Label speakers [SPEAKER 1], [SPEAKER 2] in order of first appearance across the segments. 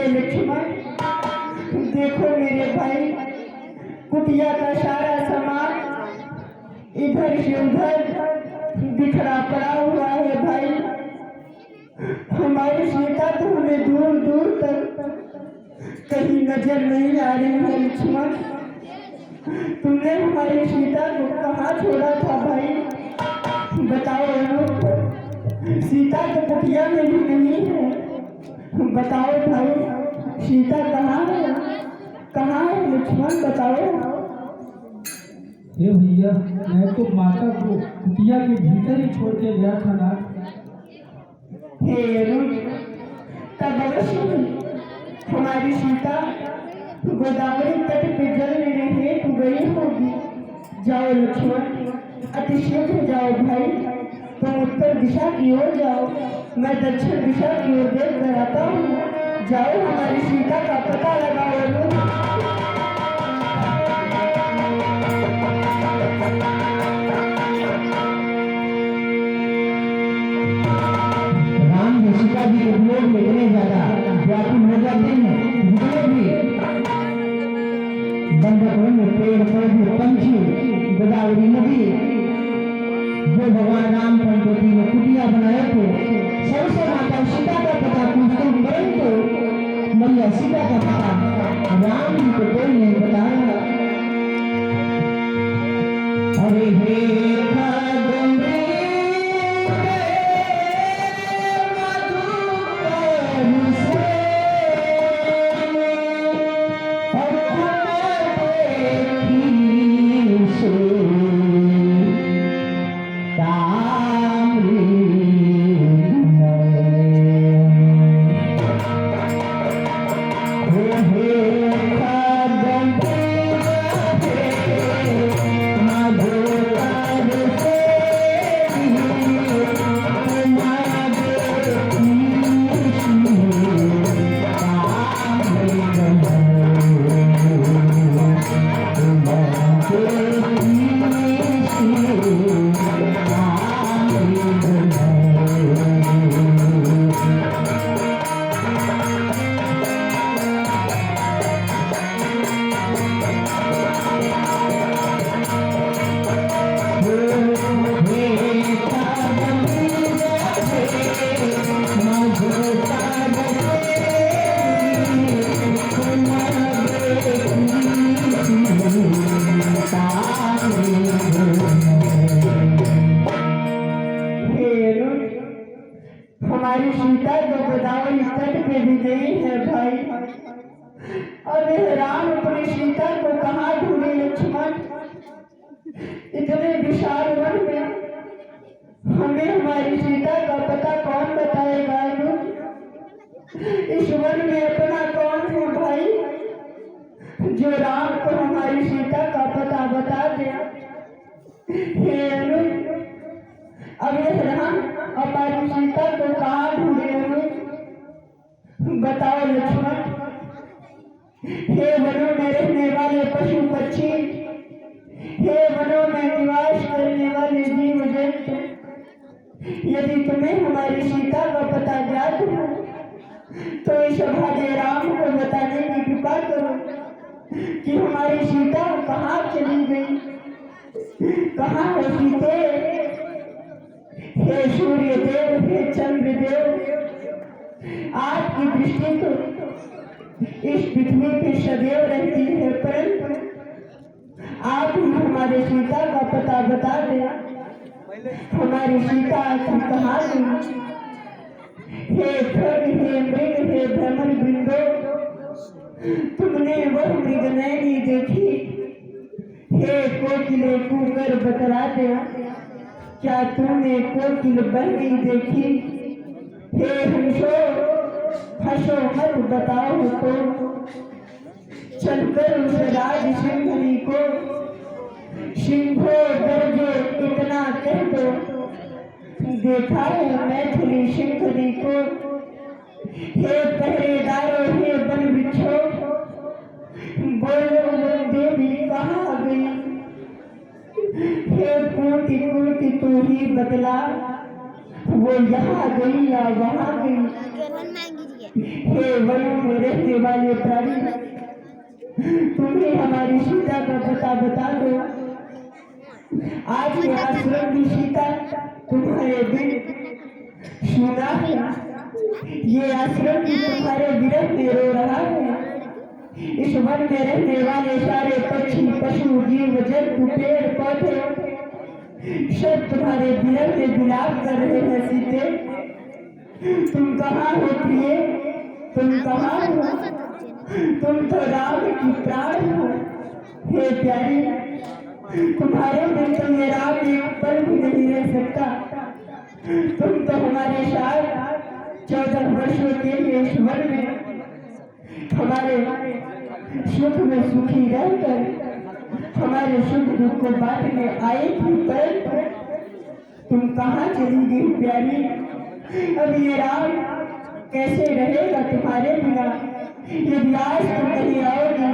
[SPEAKER 1] लक्ष्मण, देखो मेरे भाई, कुटिया का सारा सामान इधर से उधर बिखरा पड़ा हुआ है भाई। हमारी सीता तो हमें दूर दूर तक कहीं नजर नहीं आ रही है। लक्ष्मण, तुमने हमारी सीता को कहाँ छोड़ा था भाई? बताओ, सीता तो कुटिया में भी नहीं है। बताओ भाई, सीता कहाँ है? कहाँ है लक्ष्मण, बताओ।
[SPEAKER 2] हे भैया, मैं तो माता को कुटिया के भीतर ही छोड़ के गया था ना।
[SPEAKER 1] हे अरुण, तब अवश्य हमारी सीता गोदावरी तट पे जल लेने हेतु गई होगी। जाओ लक्ष्मण, अति शीघ्र जाओ भाई। तुम उत्तर दिशा की ओर जाओ, मैं दक्षिण दिशा की ओर देख कर आता हूँ। जाओ, हमारी सीता का पता लगाओ अरुण।
[SPEAKER 3] सीता जी उपयोग में इतने ज्यादा व्याकुल हो जाते हैं, जितने भी बंधक पेड़ पौधे पंछी गोदावरी नदी जो भगवान राम पंचवटी ने कुटिया बनाए थे, सबसे माता सीता का पता पूछते हैं, परंतु मैया सीता का पता राम जी को कोई नहीं बताया। अरे हे
[SPEAKER 1] हमारी सीता तो गोदावरी तट पे भी गई है भाई। और यह राम अपनी सीता को कहाँ ढूंढे लक्ष्मण? इतने विशाल वन में हमें हमारी सीता का पता कौन बताएगा? इस वन में अपना कौन है भाई जो राम को हमारी सीता का पता बता दे? हे अनुज, अब यह राम हमारी सीता को कहाँ ढूंढे? बताओ लक्ष्मण। हे वनों में रहने वाले पशु पक्षी, हे वनों में निवास करने वाले जीव जंतु, यदि तुम्हें हमारी सीता का पता ज्ञात हो तो इस भाग्य राम को बताने की कृपा करो कि हमारी सीता कहाँ चली गई, कहाँ है सीते? हे सूर्य देव, हे चंद्र देव, आपकी दृष्टि तो इस पृथ्वी पे सदैव रहती है, परंतु आप ही हमारे सीता का पता बता दें। हमारी सीता आखिर कहाँ गई? हे खग, हे मृग, हे भ्रमर वृंदो, तुमने वह मृग नैनी देखी? हे कोकिले कूकर बतरा दे, क्या तुमने कोकिल बहनी देखी? हे हंसो हंसो मत बताओ तो चलकर उस राज सिंहनी को सिंहो गरजे इतना कह दो, देखा है मैथिली सिंहनी को। हे पहरेदारों, हे वन वृक्षों, बोलो कूटी कूटी तू ही बदला, वो यहाँ गई या वहाँ गई। हे वनों में रहने वाले प्राणी, तुम्हें हमारी सीता का पता बता दो। आज ये आश्रम की सीता तुम्हारे बिन सुना है, ये आश्रम भी तुम्हारे विरह में रो रहा है। इस वन में रहने वाले सारे पक्षी पशु जीव जंतु पेड़ पौधे सब तुम्हारे विरह में विलाप कर रहे हैं। सीते तुम कहाँ हो प्रिय, तुम कहाँ हो, तुम तो राम की प्राण हो। हे प्यारी, तुम्हारे बिन तो ये राम एक पल भी नहीं रह सकता। तुम तो हमारे साथ 14 वर्षों के लिए इस वन में हमारे सुख में सुखी रहकर हमारे सुख दुख को बांटने आई थी, परंतु तुम कहाँ चली गई प्यारी। अब ये राम कैसे रहेगा तुम्हारे बिना। यदि आज तुम नहीं आओगी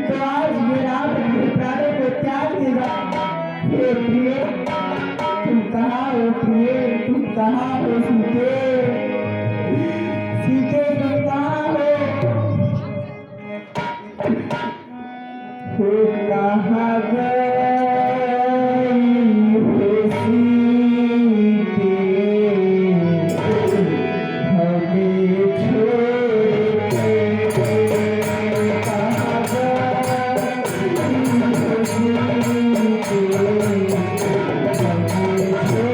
[SPEAKER 1] तो आज ये राम अपने प्राणों को त्याग देगा। हे प्रिय, तुम कहाँ हो प्रिय, तुम कहाँ हो सीते, सीते तुम कहाँ हो कहाँ गई हो सीते, हमें छोड़ कहाँ गई हो सीते।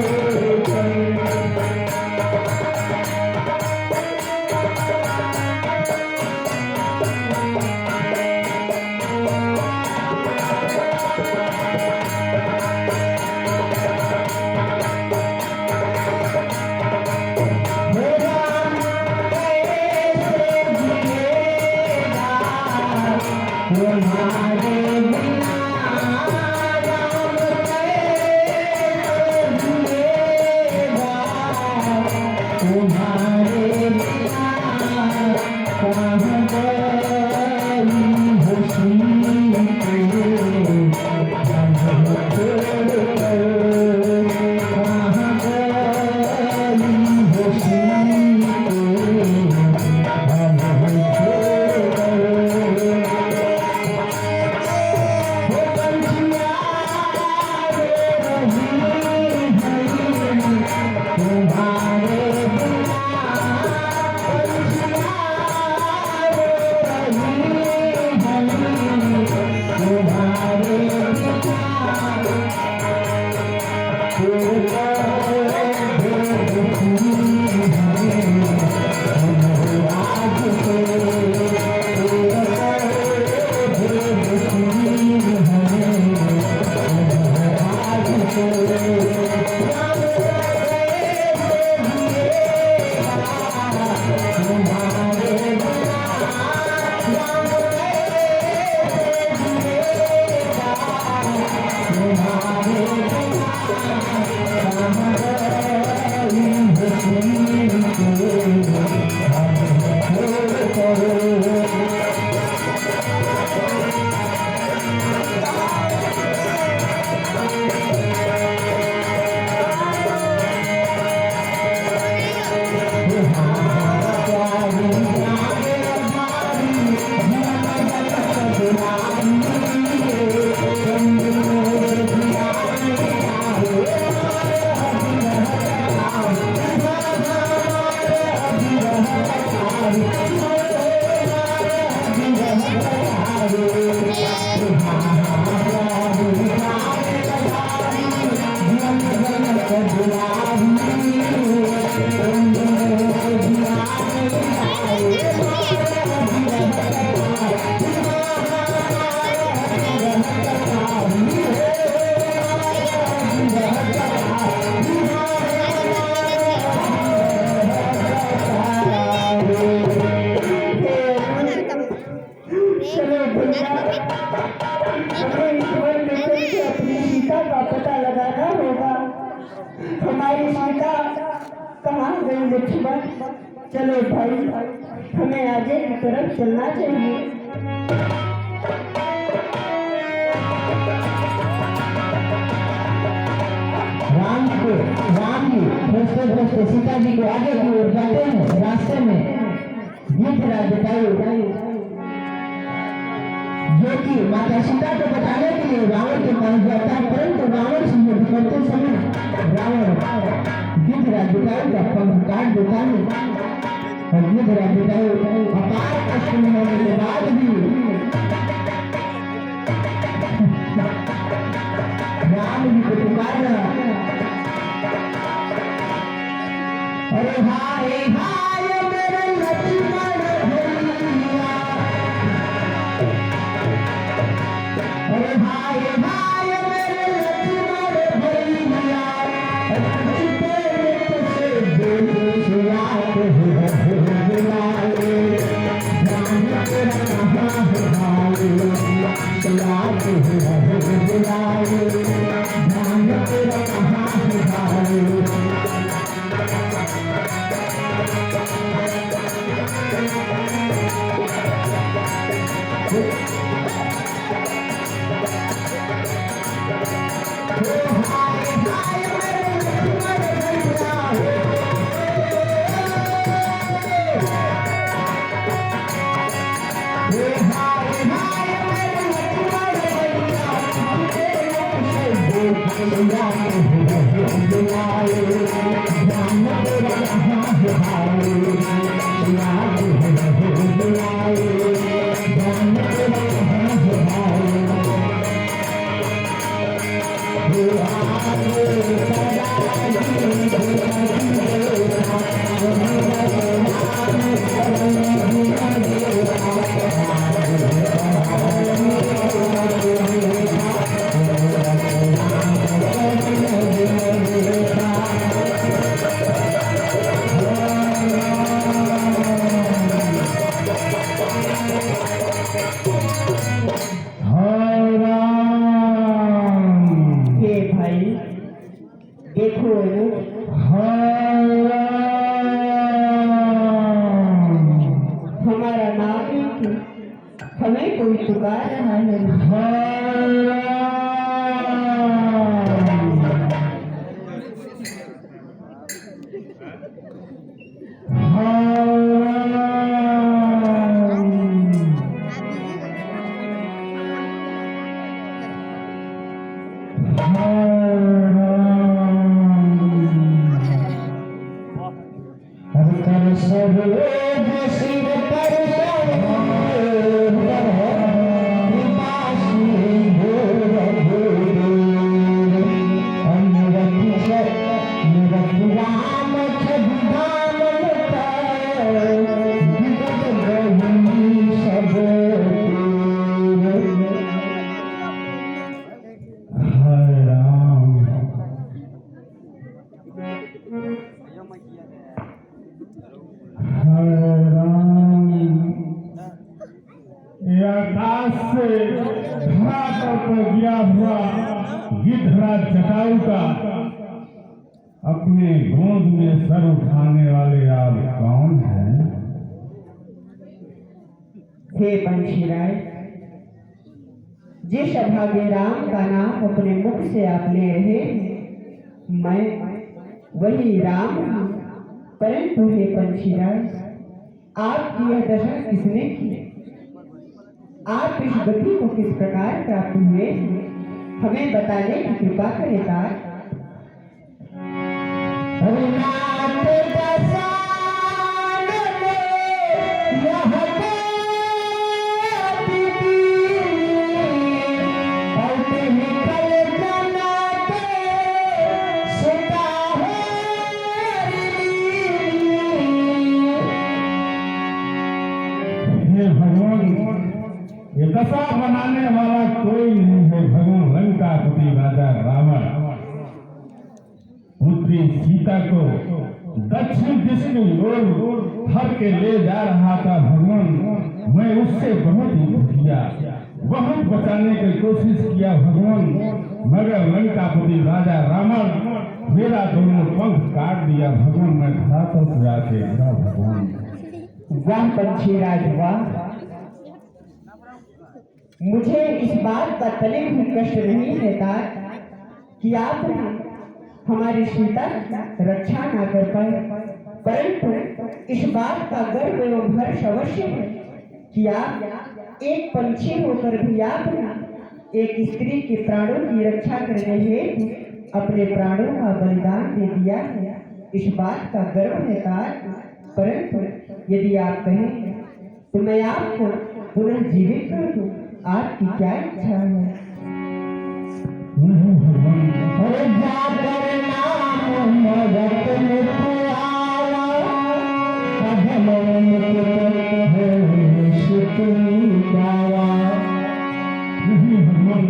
[SPEAKER 1] लक्ष्मण, चलो भाई हमें आगे की तरफ चलना चाहिए।
[SPEAKER 3] खोजते खोजते सीता जी को आगे की ओर जाते हैं। रास्ते में गिद्धराज जटायु जो कि माता सीता को बचाने के लिए रावण के पास जाता है, परंतु रावण से युद्ध करते समय रावण गिद्धराज जटायु का पंख काट देता है। और गिद्धराज जटायु अपार कष्ट में होने के बाद भी राम जी को पुकार रहा, अरे हाय हाय मेरे लक्ष्मण भैया, अरे हाय हाय मेरे लक्ष्मण भैया, से देश आते बुलाए, राम तेरा कहाँ है भाई, आते बुलाए, राम तेरा कहाँ है भाई। हमें कोई पुकार रहा है।
[SPEAKER 4] गिद्धराज जटायु का अपने गोद में सर उठाने वाले आप कौन हैं?
[SPEAKER 1] हे पंछीराज, जिस अभागे राम का नाम अपने मुख से आप ले रहे, मैं वही राम हूं। परंतु हे पंछीराज, आपकी यह दशा किसने की? आप इस गति को किस प्रकार प्राप्त हुए, हमें बताने की कृपा करें तात।
[SPEAKER 4] ये दशा बनाने वाला कोई नहीं है भगवान लंकापति राजा रावण। पुत्री सीता को दक्षिण दिश की ओर धर के ले जा रहा था भगवान। मैं उससे बहुत ही किया, बहुत बचाने की कोशिश किया भगवान, मगर लंकापति राजा रावण मेरा दोनों पंख काट दिया भगवान। मैं घातों से आके गिरा भगवान।
[SPEAKER 1] वाह पंछीराज वाह, मुझे इस बात का तनिक भी कष्ट नहीं रहता कि आपने हमारी सीता की रक्षा ना कर पाए, परंतु इस बात का गर्व एवं हर्ष अवश्य है कि आप एक पंछी होकर भी आपने एक स्त्री के प्राणों की रक्षा करने हेतु अपने प्राणों का बलिदान दे दिया है। इस बात का गर्व है ताज, परंतु यदि आप कहें तो मैं आपको पुनः जीवित कर दूं। आपकी क्या इच्छा है?
[SPEAKER 3] अरे जाकर नाम मगत में आवा, अधमन के शिकनी गावा।
[SPEAKER 4] नहीं भगवान,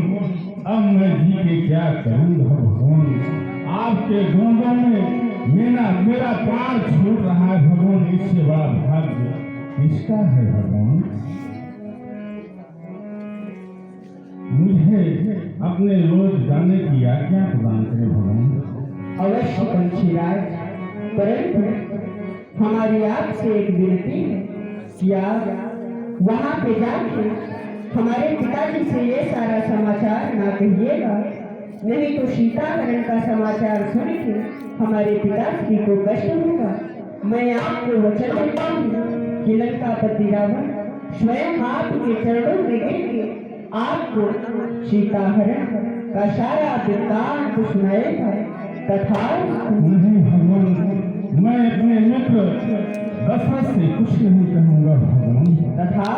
[SPEAKER 4] अब मैं जी के क्या करूं भगवान। आपके गोदों में मेरा प्राण छूट रहा है भगवान। इससे बड़ा भाग्य इसका है भगवान। मुझे अपने रोज जाने की आज्ञा प्रदान करें भगवान।
[SPEAKER 1] अवश्य पंछीराज, परंतु हमारी आपसे एक विनती है कि आप वहां पे जाके हमारे पिताजी से ये सारा समाचार ना कहिएगा, नहीं तो सीताहरण का समाचार सुन के हमारे पिताजी को कष्ट होगा। मैं आपको वचन देता हूँ कि लंकापति रावण स्वयं आपके चरणों में गिर के आपको सीताहरण का सारा वृत्तांत सुनाएगा। तथा
[SPEAKER 4] नहीं भगवान, मैं अपने मित्र दशरथ से कुछ नहीं कहूँगा भगवान।
[SPEAKER 1] तथा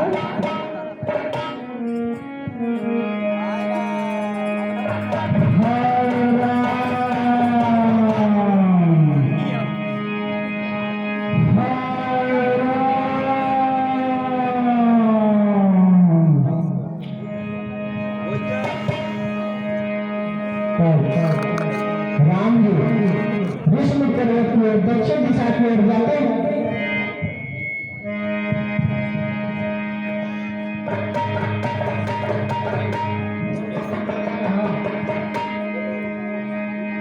[SPEAKER 3] राम जी विष्णु पर्वत की ओर दक्षिण दिशा की ओर जाते हैं।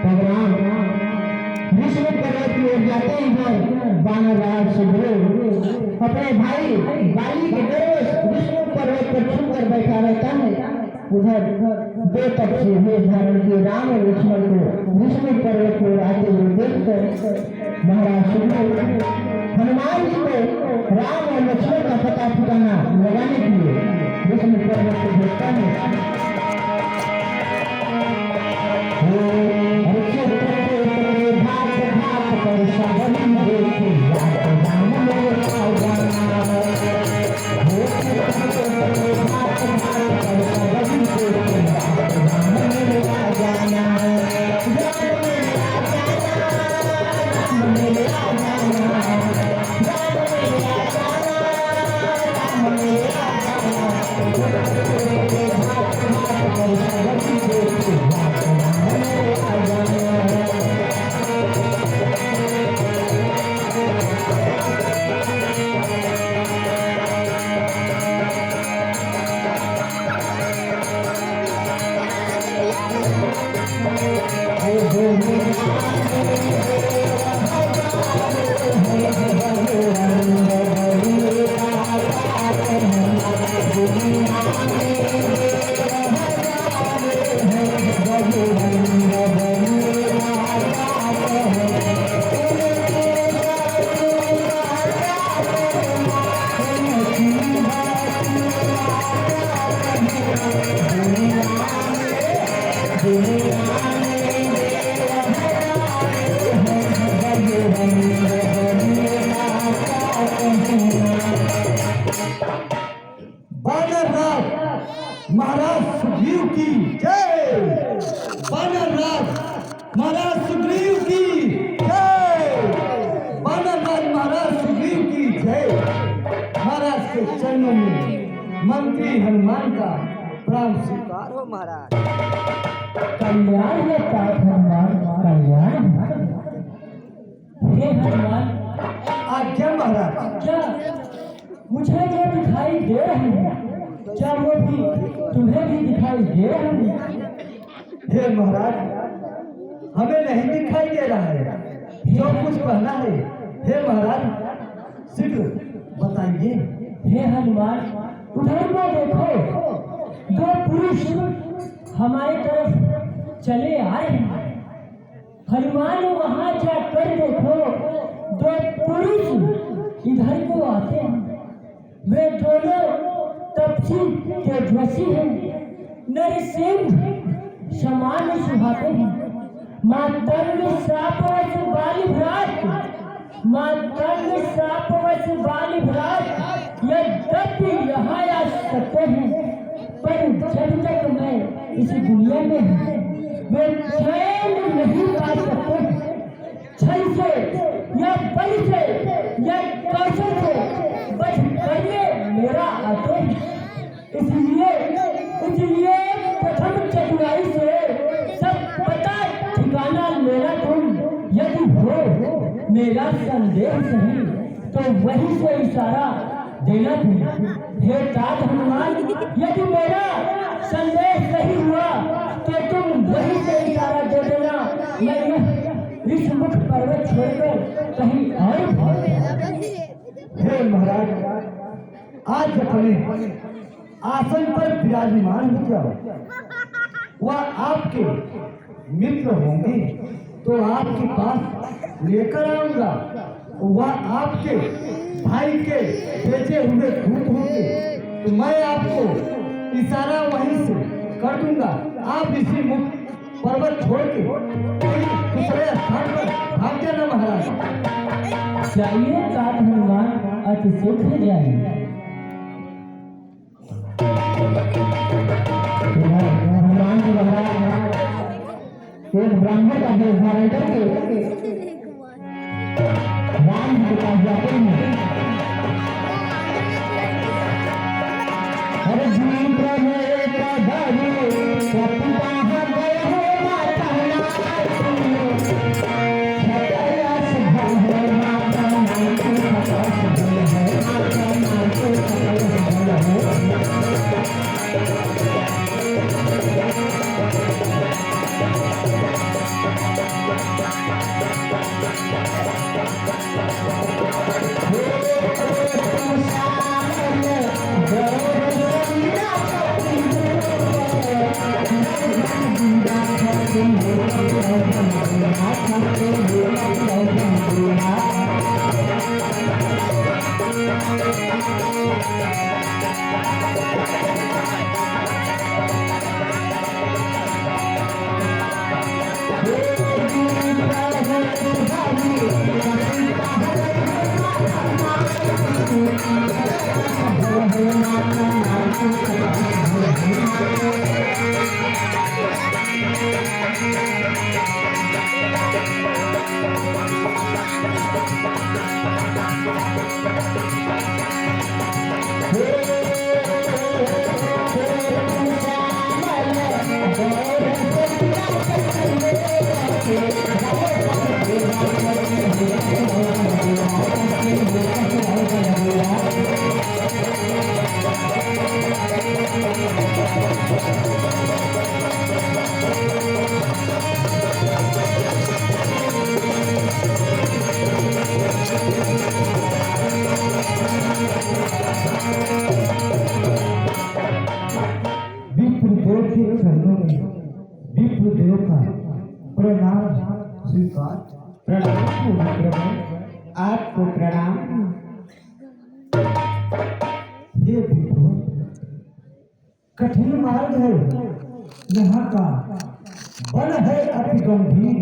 [SPEAKER 3] भगवान विष्णु पर्वत की ओर जाते हैं। वानरराज सुग्रीव अपने भाई बाली के डर विष्णु पर्वत पर छुपकर बैठा रहता है। उधर दो तक से वेश धारण किए राम और लक्ष्मण को विष्णु पर्वत को आते हुए देखकर महाराज सुग्रीव हनुमान जी को राम और लक्ष्मण का पता ठिकाना लगाने के लिए विष्णु पर्वत को भेजता है।
[SPEAKER 2] महाराज सुग्रीव की जय। वानरराज महाराज सुग्रीव की जय। वानरराज महाराज सुग्रीव की जय। महाराज के चरणों में मंत्री हनुमान का प्राण स्वीकार हो महाराज।
[SPEAKER 3] कल्याण है तात हनुमान, कल्याण।
[SPEAKER 2] हे हनुमान, आज्ञा महाराज। क्या मुझे जो दिखाई दे रहे हैं, क्या वो भी तुम्हें भी दिखाई दे रहे हैं? हे महाराज, हमें नहीं दिखाई दे रहा है। जो कुछ कहना है हे महाराज शीघ्र बताइए। हे हनुमान, उधर को देखो, दो पुरुष हमारी तरफ चले आए हैं। हनुमान वहां जाकर देखो, दो पुरुष इधर को आते हैं। वे दोनों तपसी तेजस्वी हैं, नरसिंह समान सुहाते हैं। मातंग सापवश बाली भ्रात, मातंग सापवश बाली भ्रात, यद्यपि यहाँ आ सकते हैं, पर जब तक मैं इस दुनिया में हूँ वे चैन नहीं पा सकते। छल से या बल से या कौशल से बच करिए मेरा आदेश। इसलिए प्रथम चतुराई से सब पता ठिकाना लेना तुम। यदि हो मेरा संदेह सही तो वही से इशारा देना तुम। हे तात हनुमान, यदि मेरा संदेह सही हुआ तो तुम वही से इशारा दे देना। मैं इस मुख पर्वत छोड़कर कहीं और भाग जाऊं।
[SPEAKER 3] हे महाराज, आज अपने आसन पर विराजमान हो जाओ। वह आपके मित्र होंगे तो आपके पास लेकर आऊंगा। वह आपके भाई के बेचे हुए दूत होंगे तो मैं आपको इशारा वहीं से कर दूंगा। आप इसी मुख पर्वत छोड़ के कोई दूसरे स्थान पर भाग जाना महाराज।
[SPEAKER 2] चाहिए तात हनुमान, अति शीघ्र जाइए।
[SPEAKER 3] हनुमान जी महाराज एक ब्राह्मण का वेश धारण करके राम जी के पास जाते हैं। हर जीव प्रभु का धर्म सपिता गए हो माता छतरस भय माता नाम छतरस भय है माता नाम छतरस भय विप्रदेव का प्रणाम स्वीकार। आपको प्रणाम। हे विप्रो, कठिन मार्ग है यहाँ का, बल है अति गंभीर।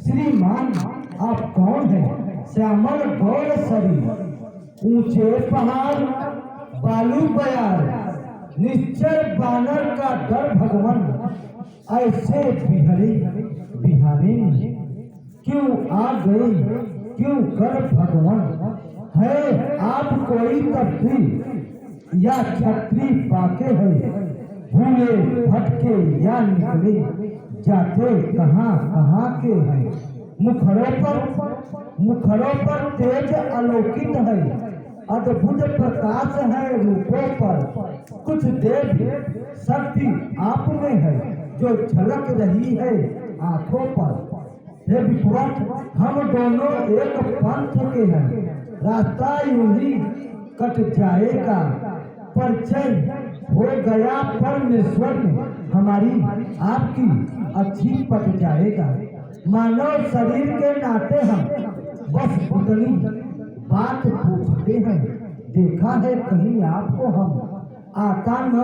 [SPEAKER 3] श्रीमान आप कौन है? श्यामल गौर शरीर, ऊंचे पहाड़ बालू बयार, निश्चर बानर का डर भगवान, ऐसे बिहरे बिहारे क्यों आ गए, क्यों कर भगवान? है आप कोई तब्दील या छत्री पाके है, भूले भटके या निकले, जाते कहाँ कहाँ के हैं? मुखरों पर तेज अलौकित है, अद्भुत प्रकाश है रूपों पर, कुछ देव शक्ति आप में है जो झलक रही है आंखों पर। हे विप्र, हम दोनों एक पंथ के हैं, रास्ता यूं ही कट जाएगा, परिचय हो गया परमेश्वर में, हमारी आपकी अच्छी पट जाएगा।
[SPEAKER 2] मानव शरीर के नाते हम बस उतनी बात पूछते हैं। देखा है कहीं आपको हम आता न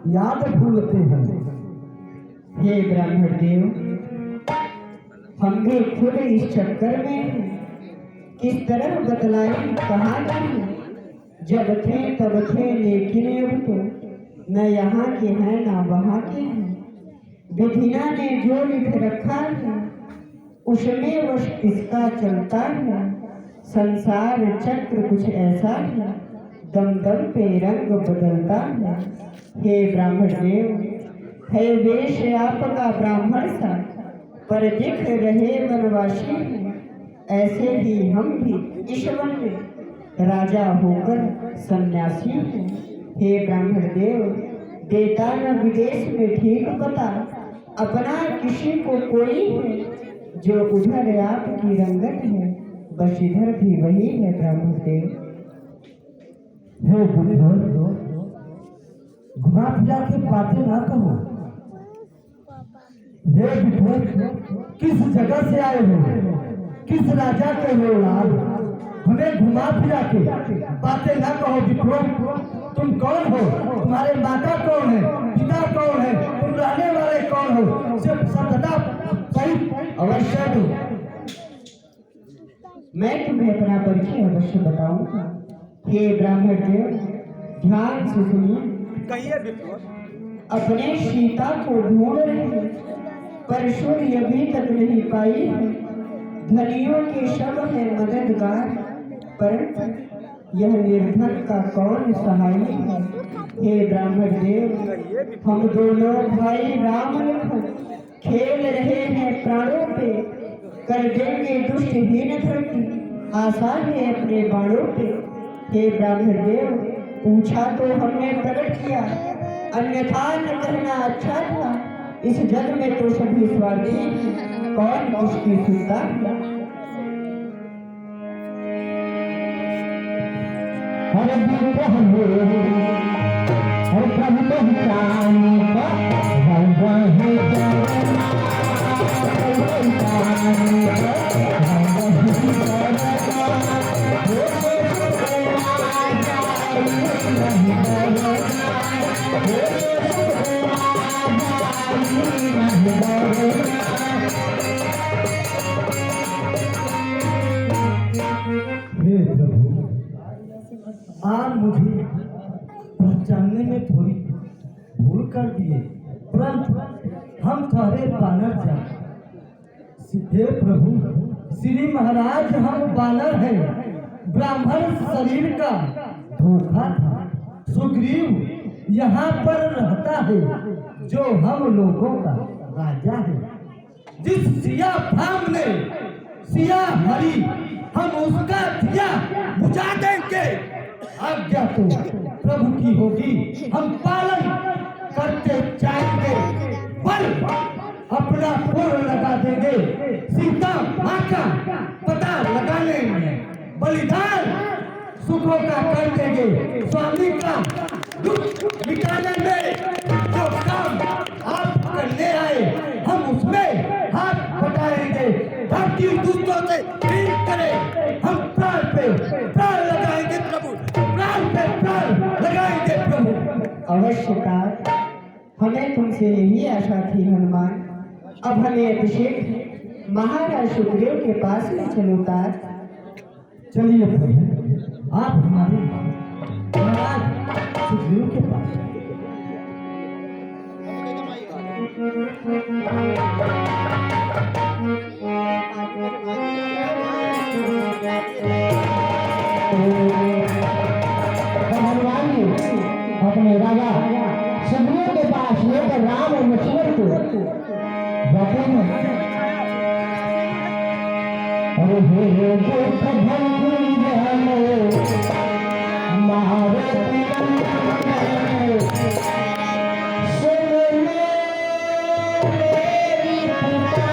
[SPEAKER 2] याद भूलते हैं।
[SPEAKER 1] हे ब्राह्मण देव, हम भी खुद इस चक्कर में हैं। किस तरह बतलाएं कहाँ जाएं? जब थे तब थे, लेकिन अब तो न यहाँ के हैं न वहाँ के हैं। विधिना ने जो लिख रखा है उसमें वश किसका चलता है। संसार चक्र कुछ ऐसा है, दम दम पे रंग बदलता है। हे ब्राह्मण देव, है वेश आपका ब्राह्मण सा, पर दिख रहे वनवासी हैं। ऐसे ही हम भी इस वन में राजा होकर सन्यासी हैं। हे ब्राह्मण देव, देता न विदेश में ठीक पता, अपना किसी को कोई है, जो उधर आपकी रंगत है, बस इधर भी वही है ब्राह्मण देव।
[SPEAKER 2] हे बुद्धो, घुमा फिरा के बातें ना कहो। हे बुद्धो, किस जगह से आए हो? किस राजा के हो लाल? हमें घुमा फिरा के बातें ना कहो। बुद्धो, तुम कौन हो? तुम्हारे माता कौन है? पिता कौन है? तुम रहने वाले कौन हो? सिर्फ सतता सही
[SPEAKER 1] अवश्य दो, मैं तुम्हें अपना परिचय अवश्य बताऊंगा। हे ब्राह्मण देव, ध्यान से सुनिए।
[SPEAKER 2] कहिए।
[SPEAKER 1] अपने सीता को ढूंढ रहे हैं, पर सूर्य अभी तक नहीं पाई है। धनियों के सब है मददगार, पर यह निर्धन का कौन सहाय है। हे ब्राह्मण देव, हम दोनों भाई राम लखन खेल रहे हैं प्राणों पे, कर देंगे दुष्टहीन धरती, आशा है अपने बाणों पे। हे ब्राह्मण देव, पूछा तो हमने प्रकट किया, अन्यथा न कहना अच्छा था। इस जग में तो सभी स्वार्थी हैं, कौन किसकी सुनता है।
[SPEAKER 3] हर दिन कहलो, हर प्रभु पहचाने का भगवान है जगन्नाथ, पहचाने का भगवान है जगन्नाथ।
[SPEAKER 2] हे प्रभु, आप मुझे पहचानने में थोड़ी भूल कर दिए, परंतु हम तुम्हारे बानर जान। हे प्रभु श्री महाराज, हम बानर हैं, ब्राह्मण शरीर का धोखा था। सुग्रीव यहाँ पर रहता है, जो हम लोगों का राजा है। जिस सिया भाम ने सिया हरी, हम उसका दिया बुझा देंगे। आज्ञा तो प्रभु की होगी, हम पालन करते जाएंगे, बल अपना पूर्ण लगा देंगे। सीता माँ का पता लगाने में बलिदान सुखों का कर देंगे। स्वामी का दुख मिटाने में जो काम आप करने आए, हम उसमें हाथ बटाएंगे। धरती दुष्टों से भीड़ करे, हम प्राण पे प्राण लगाएंगे प्रभु, प्राण पे प्राण लगाएंगे प्रभु।
[SPEAKER 1] अवश्यकार, हमें तुमसे यही आशा थी हनुमान। अब हमें अभिषेक महाराज सुग्रीव के पास ले चलो ताज।
[SPEAKER 2] चलिए प्रभु, आप हमारे महाराज सुग्रीव के पास।
[SPEAKER 3] भगवान ने अपने राजा सुग्रीव के पास लेकर राम और लक्ष्मण को बैठे हैं। अरे हे दुख भंजन मारे सुन मेरी पुकार।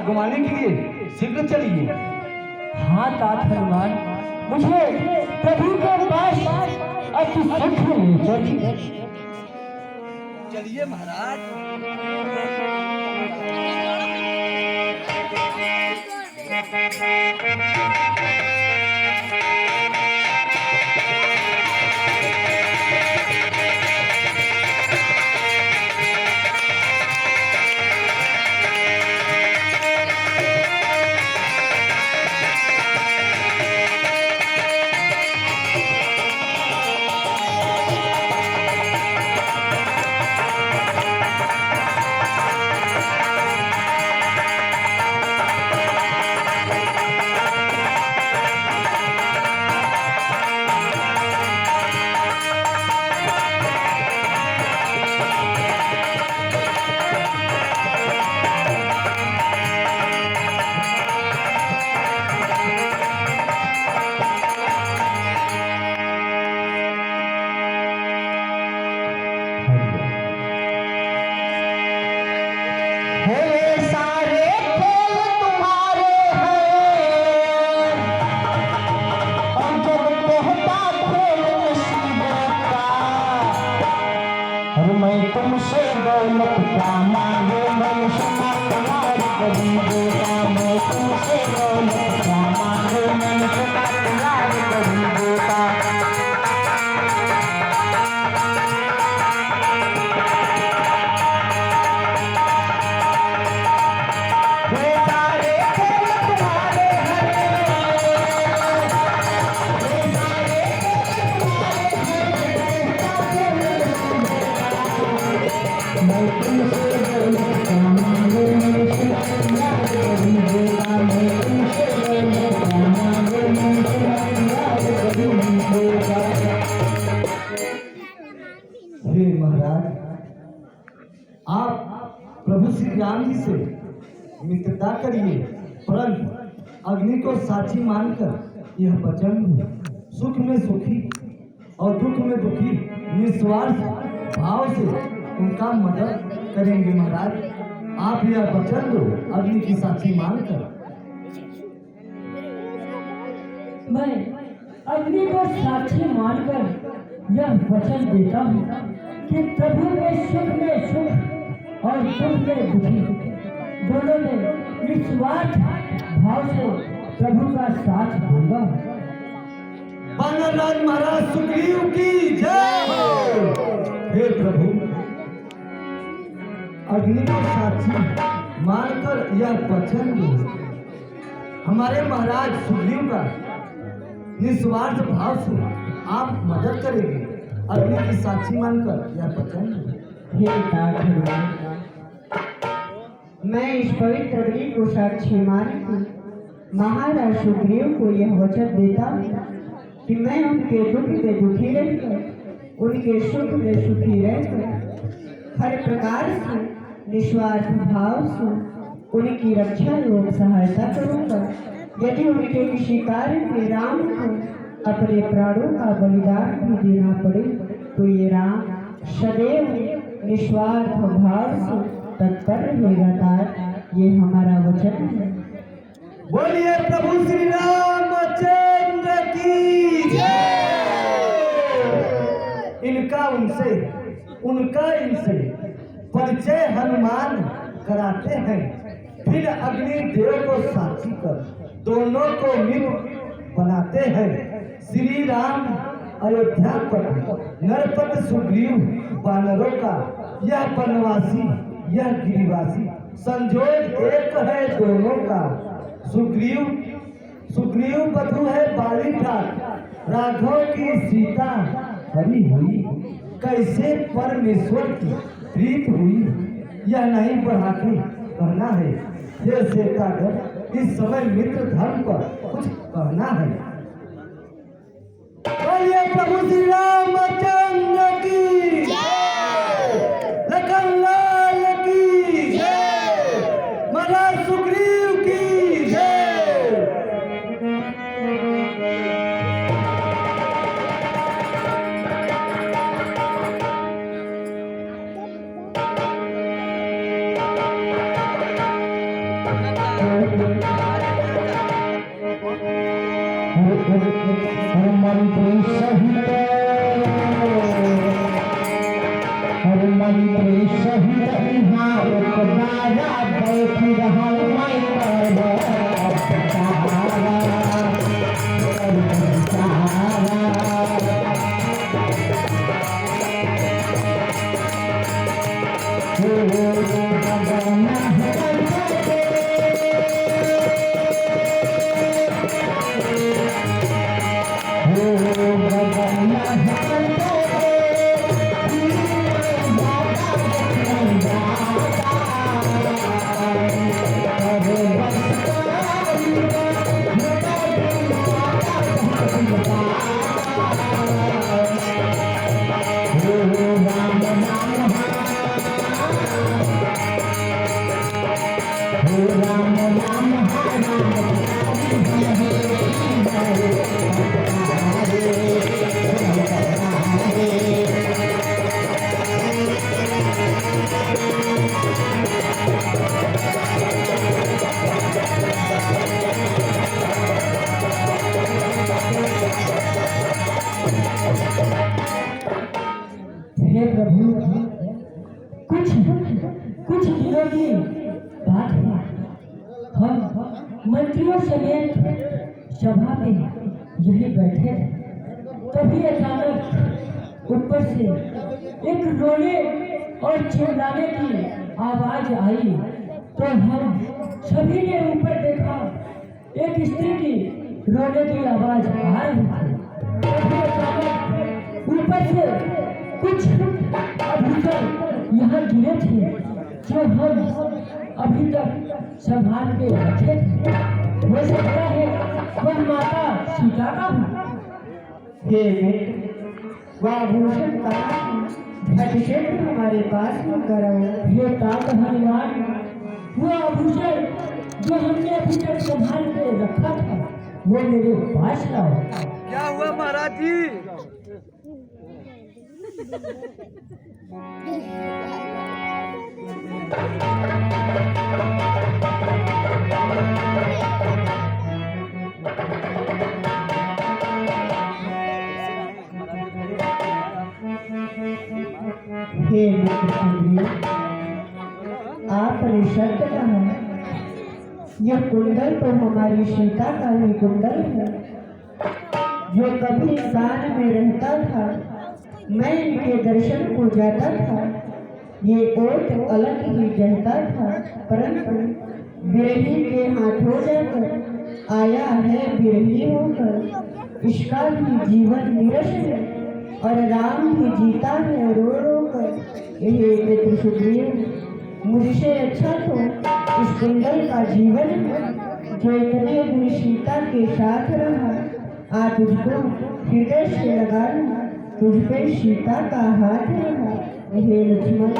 [SPEAKER 2] घुमाने के लिए शीघ्र चलिए। हाँ तात हनुमान, मुझे प्रभु के पास अति शीघ्र ले चलिए। चलिए महाराज।
[SPEAKER 3] तुमसे दौलत क्या मांगे मनुष्य प्यार गरीबों का। मैं तुमसे दौलत क्या मांगे मनुष्य प्यार गरीबों का।
[SPEAKER 2] हे महाराज, आप प्रभु श्री राम जी से मित्रता करिए, परंतु अग्नि को साक्षी मानकर यह वचन सुख में सुखी और दुख में दुखी निस्वार्थ भाव से उनका मदद करेंगे। महाराज, आप यह वचन दो अग्नि की साक्षी मानकर।
[SPEAKER 1] मैं अग्नि को साक्षी मानकर यह वचन देता हूँ कि प्रभु में सुख और दुख में दुखी दोनों में निस्वार्थ भाव से प्रभु का साथ दूंगा।
[SPEAKER 2] वानरराज महाराज सुग्रीव की जय। हे प्रभु, अग्नि को साक्षी मानकर यह वचन दो हमारे महाराज सुग्रीव का निस्वार्थ भाव से आप मदद करेंगे। अग्नि की साक्षी मानकर यह वचन दो।
[SPEAKER 3] हे तात हनुमान, मैं इस पवित्र अग्नि को साक्षी मानकर महाराज सुग्रीव को यह वचन देता हूँ कि मैं उनके दुख में दुखी रहकर उनके सुख में सुखी रहकर हर प्रकार से निस्वार्थ भाव से उनकी रक्षा एवं सहायता करूँगा। यदि उनके किसी कार्य में राम को अपने प्राणों का बलिदान भी देना पड़े तो ये राम सदैव निस्वार्थ भाव से तत्पर रहेगा। तात, ये हमारा वचन है।
[SPEAKER 2] बोलिए प्रभु श्री रामचंद्र की जय। इनका उनका इनसे परिचय हनुमान कराते हैं, फिर अग्नि देव को साक्षी कर दोनों को मित्र बनाते हैं। श्री राम अयोध्या पर नरपत सुग्रीव वानरों का यह वनवासी यह गिरिवासी संजोग एक है दोनों का। सुग्रीव बधु है बाली ठाट राघव की सीता हरी हुई। कैसे परमेश्वर की प्रीत हुई यह नहीं बढ़ा के कहना है। ये सेतागढ़ इस समय मित्र धर्म पर कुछ कहना है। बोलिए प्रभु श्री रामचंद्र की जय। लखन लाल की जय। महाराज सुग्रीव की जय।
[SPEAKER 3] मंत्री सहित यहाँ एक राजा बैठ रहा मैं
[SPEAKER 2] हे प्रभु, कुछ दिनों की बात है, हम मंत्रियों समेत सभा में यही बैठे थे, तभी अचानक ऊपर से एक रोने और चिल्लाने की आवाज आई। तो हम सभी ने ऊपर देखा, एक स्त्री की रोने की आवाज आ रही थी। तभी अचानक ऊपर से कुछ अभूषण यहाँ गिरे थे, जो हम अभी तक संभाल के रखे थे। हो सकता है वह माता सीता का हो।
[SPEAKER 1] हे वह आभूषण कहाँ झटके हमारे पास में करो।
[SPEAKER 2] हे तात हनुमान, वो आभूषण जो हमने अभी तक संभाल के रखा था, वो मेरे पास लाओ।
[SPEAKER 5] क्या हुआ महाराज जी?
[SPEAKER 1] हे मित्र, आपने सत्य कहा, यह कुंडल तो हमारी सीता का ही कुंडल है, जो कभी कान में रहता था। मैं इनके दर्शन को जाता था, ये ओट अलग ही कहता था, परंतु बिरही के हाथों जाकर आया है बिरही होकर। इसका भी जीवन निरस है और राम भी जीता है रो रो कर। हे मित्र सुग्रीव, मुझसे अच्छा तो इस कुंडल का जीवन है, जो इतने दिन सीता के साथ रहा। आज उसको हृदय से लगाना, तुझ पे सीता का हाथ रहा। हे लक्ष्मण,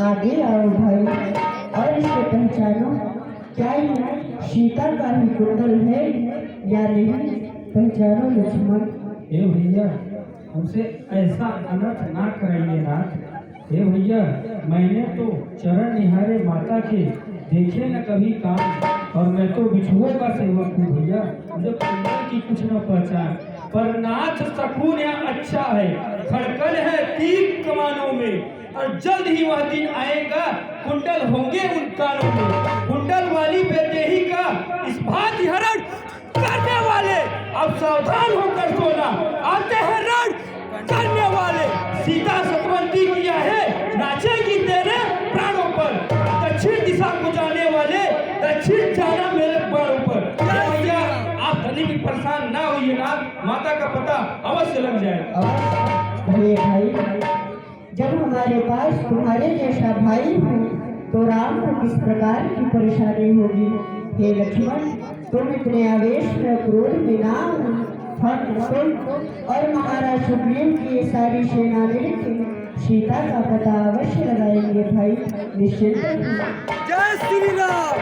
[SPEAKER 1] आगे आओ भाई और इसे पहचानो, क्या ये सीता का ही कुंडल है या नहीं? पहचानो लक्ष्मण।
[SPEAKER 2] हे भैया, हमसे ऐसा अनर्थ ना कराइए नाथ। हे भैया, मैंने तो चरण निहारे माता के देखे न कभी काम, और मैं तो बिछुओं का सेवक हूँ भैया, मुझे कुंडल की कुछ न पहचान। पर नाथ सकून यहाँ अच्छा है, खड़कन है तीर कमानों में, और जल्द ही वह दिन आएगा कुंडल होंगे उन कानों में। कुंडल वाली बेदेही का इस भांति हरण करने वाले अब सावधान होकर सोना, आते हैं रण करने वाले। सीता सतवंती किया है, नाचेगी तेरे प्राणों पर। दक्षिण दिशा को जाने वाले दक्षिण जाना मेरे बाणों पर। भैया आप धनी भी परेशान ना होइए ना, माता का पता अवश्य लग जाए।
[SPEAKER 1] अरे भाई, जब हमारे पास तुम्हारे जैसा भाई हो तो राम को किस प्रकार की परेशानी होगी? हे लक्ष्मण, तुम इतने आवेश में क्रोध में ना हो। हम और महाराज सुग्रीव की ये सारी सेना मिलकर सीता का पता अवश्य लगाएंगे भाई, निश्चित।
[SPEAKER 5] जय श्री राम।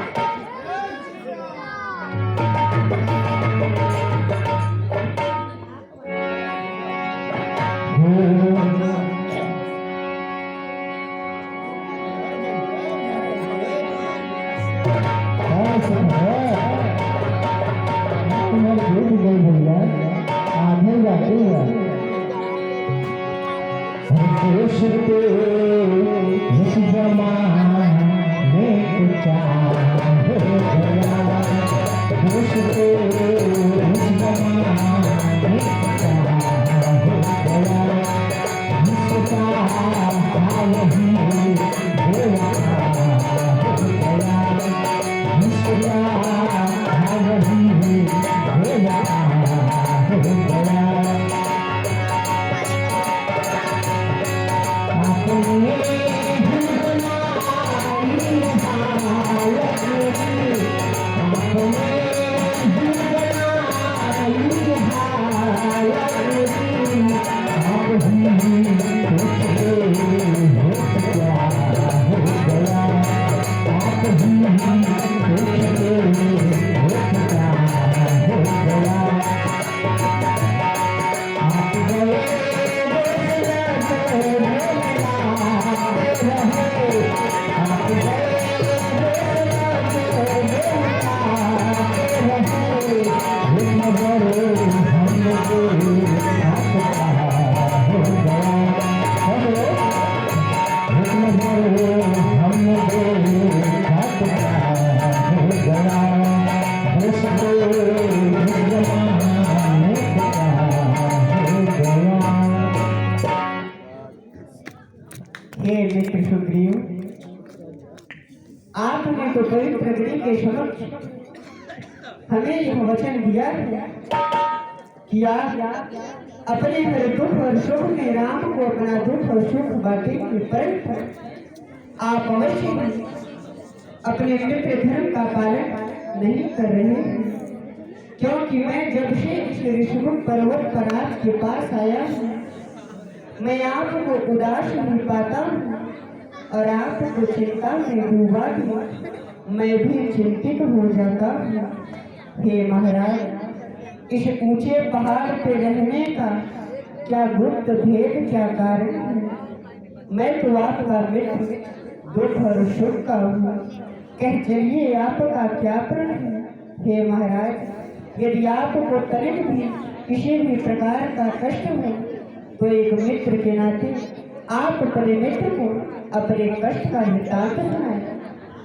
[SPEAKER 3] आगे जाते हैं
[SPEAKER 1] हे मित्र सुग्रीव, आपने तो पवित्र अग्नि के समक्ष हमें यह वचन दिया कि आप अपने हर दुख और सुख में राम को अपना दुख और सुख बांटेंगे, परंतु आप अवश्य ही अपने मित्र धर्म का पालन नहीं कर रहे हैं, क्योंकि मैं जब से इस ऋषिमुख पर्वत पर आपके पास आया हूँ, मैं आपको उदास नहीं पाता हूँ और आपको चिंता में डूबा दूँ, मैं भी चिंतित हो जाता हूँ। हे महाराज, इस ऊंचे पहाड़ पे रहने का क्या गुप्त भेद, क्या कारण है? मैं तो आपका मित्र, दुख और सुख का हूँ, कह चलिए आपका क्या प्रण है? हे महाराज, यदि आपको तनिक भी किसी भी प्रकार का कष्ट हो तो एक मित्र के नाते आप अपने मित्र को अपने कष्ट का वृत्तांत सुनाएं,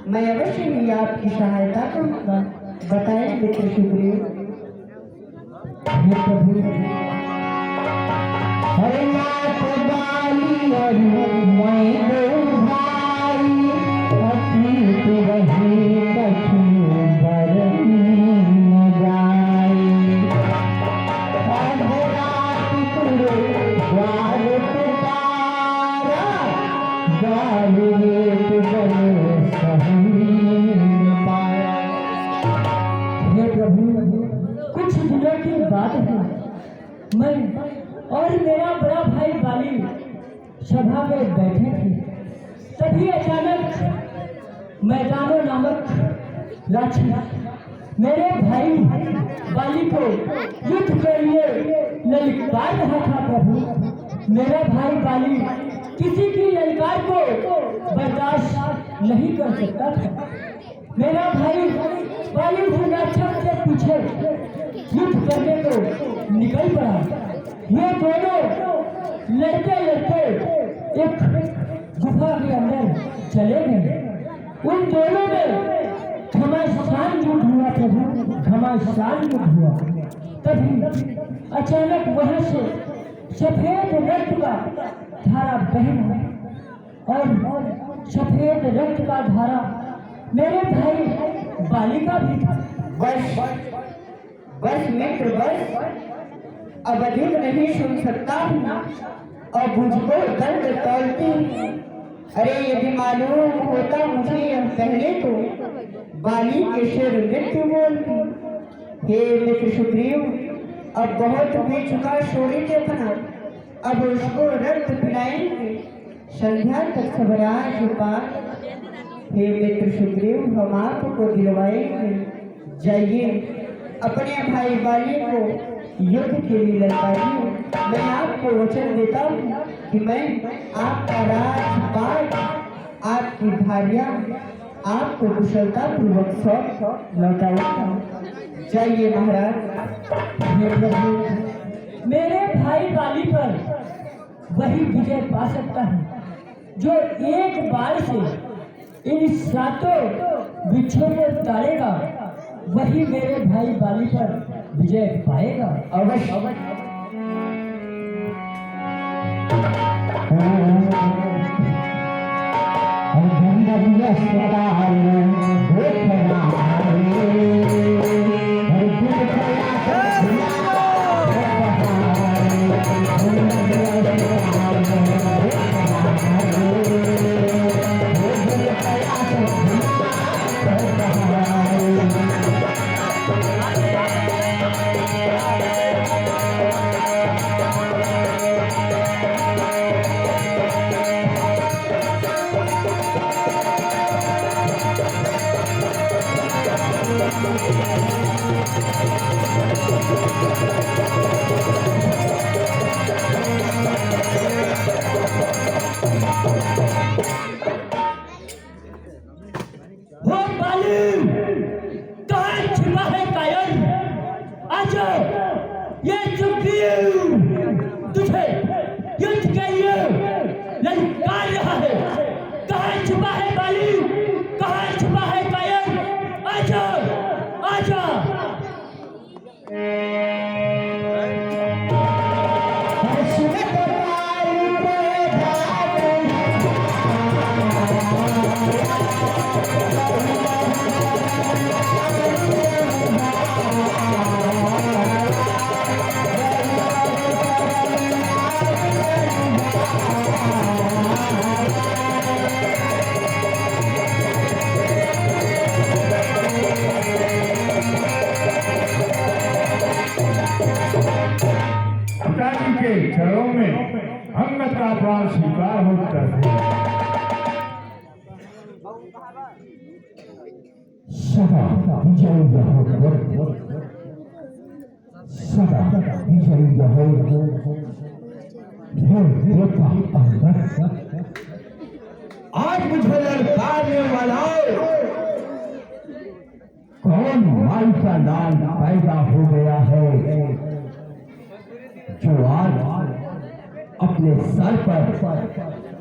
[SPEAKER 1] मैं अवश्य ही आपकी सहायता करूँगा। बताएं मित्र सुग्रीव।
[SPEAKER 3] हरे नाथ बाली और मैं दो भाई, अतीत रहे कछु बरती न जाई। अधरात तुरे द्वार पुकारा, द्वार गेट बने सही पाया।
[SPEAKER 2] हे प्रभु, कुछ दिनों की बात है, मैं और मेरा बड़ा भाई बाली सभा में बैठे थे, तभी अचानक मैदानो नामक राक्षस मेरे भाई बाली को युद्ध के लिए ललकार रहा था। प्रभु, मेरा भाई बाली किसी की ललकार को बर्दाश्त नहीं कर सकता था। मेरा भाई बाली उस राक्षस से पीछे युद्ध करने को निकल पड़ा। ये दोनों लड़ते लड़ते एक गुफा के अंदर चले गए। उन दोनों में घमासान युद्ध हुआ। प्रभु, घमासान युद्ध हुआ। तभी अचानक वहां से सफेद रक्त का धारा बहना और सफेद रक्त का धारा मेरे भाई बाली का भी था।
[SPEAKER 1] बस मित्र, बस अब अधिक नहीं सुन सकता हूँ और मुझको दर्द तौलती हूँ। अरे यदि मालूम होता मुझे यह पहले तो बाली के सिर मृत्यु बोलती। हे मित्र सुग्रीव, अब बहुत पी चुका शोरी के अपना, अब उसको रक्त पिलाएंगे, संध्या तक सबराज पार। हे मित्र सुग्रीव, हम आपको दिलवाएंगे, जाइए अपने भाई बाली को युद्ध के लिए ललकारिए। मैं आपको वचन देता हूँ कि मैं आपका राजपाट, आपकी भार्या आपको कुशलता पूर्वक सौंप लौटाऊंगा। जाइए महाराज।
[SPEAKER 2] हे प्रभु, मेरे भाई बाली पर वही विजय पा सकता है जो एक बार से इन सातों वृक्षों को ताड़ेगा, वही मेरे भाई बाली पर विजय पाएगा।
[SPEAKER 3] अवश्य अवश्य
[SPEAKER 2] तुझे युद्ध के लिए ललकार रहा है। कहाँ छुपा है बाली, कहाँ छुपा है कायर? आजा आजा।
[SPEAKER 4] पिताजी के चरणों में अंगद का प्राण स्वीकार होता है।
[SPEAKER 3] सदा विजय हो, सदा विजय हो, आज मुझे ललकारने वाला कौन माई का नाम पैदा हो गया है, जो आज अपने सर पर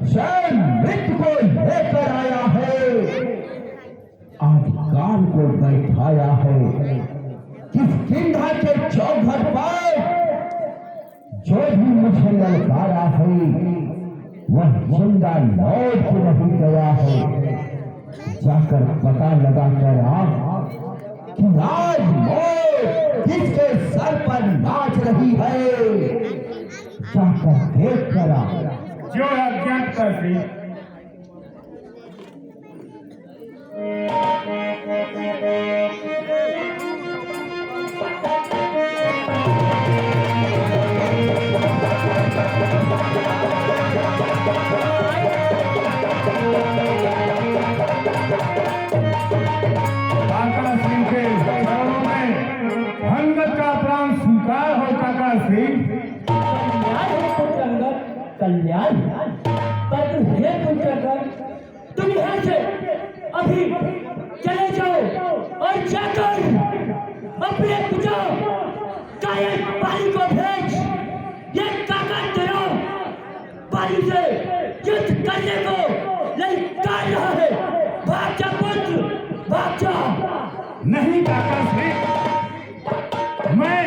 [SPEAKER 3] स्वयं मृत्यु को लेकर आया है, अधिकार को बैठाया है। किस किंधा के चौखट पर जो भी मुझे ललकारा है वह जिंदा लौट के नहीं गया है। जाकर पता लगा कर आप कि आज मौत किसके सर पर नाच रही है, जाकर देख कर आ।
[SPEAKER 4] जो अज्ञात थी काका सिंह के चरणों में अंगद का प्राण स्वीकार हो। काका सिंह
[SPEAKER 2] कल्याण है पुत्र अंगद, कल्याण। पर तुम हे पुत्र अंगद, तुम यहाँ से अभी चले जाओ और जाकर अपने पिता कायर बाली को भेज। ये काका तेरा बाली से युद्ध करने को ललकार रहा है। भाग जा पुत्र, भाग जा।
[SPEAKER 4] नहीं काका सिंह, मैं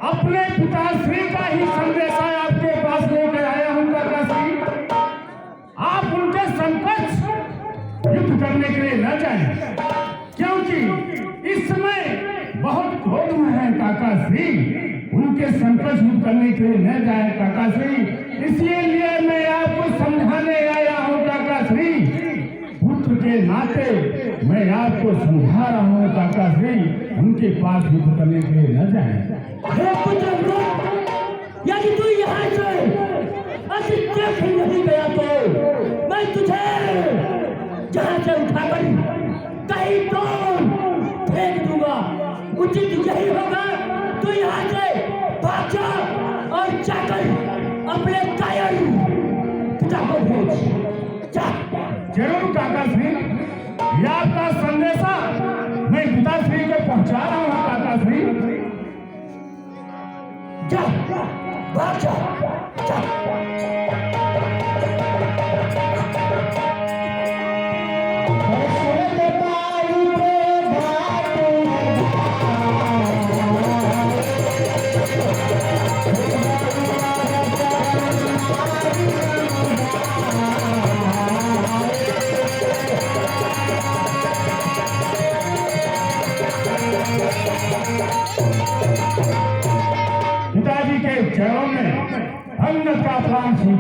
[SPEAKER 4] अपने पिताश्री का ही संदेशा आपके पास लेकर आया हूँ। काका सिंह, आप उनके समकक्ष युद्ध करने के लिए न जाएं, क्योंकि इस समय बहुत क्रोध में है। काका सिंह, उनके समकक्ष युद्ध करने के लिए न जाए। काका सिंह, इसलिए मैं आपको समझाने आया हूँ। काका सिंह, पुत्र के नाते मैं आपको समझा रहा हूँ। काका सिंह, उनके पास युद्ध करने के लिए न जाए।
[SPEAKER 2] हे पुत्र, यदि तू यहाँ से देख नहीं गया तो मैं तुझे जहाँ से उठाकर कहीं तो फेंक दूंगा। उचित यही होगा तू यहाँ से भाग जा और जाकर अपने कायर पिता को भेज। जा।
[SPEAKER 4] जरूर काका सिंह, यह आपका संदेशा मैं पिताश्री को पहुंचा रहा हूँ। काका सिंह,
[SPEAKER 2] जा, भाग जा, जा।
[SPEAKER 3] सुरत पाई के घाट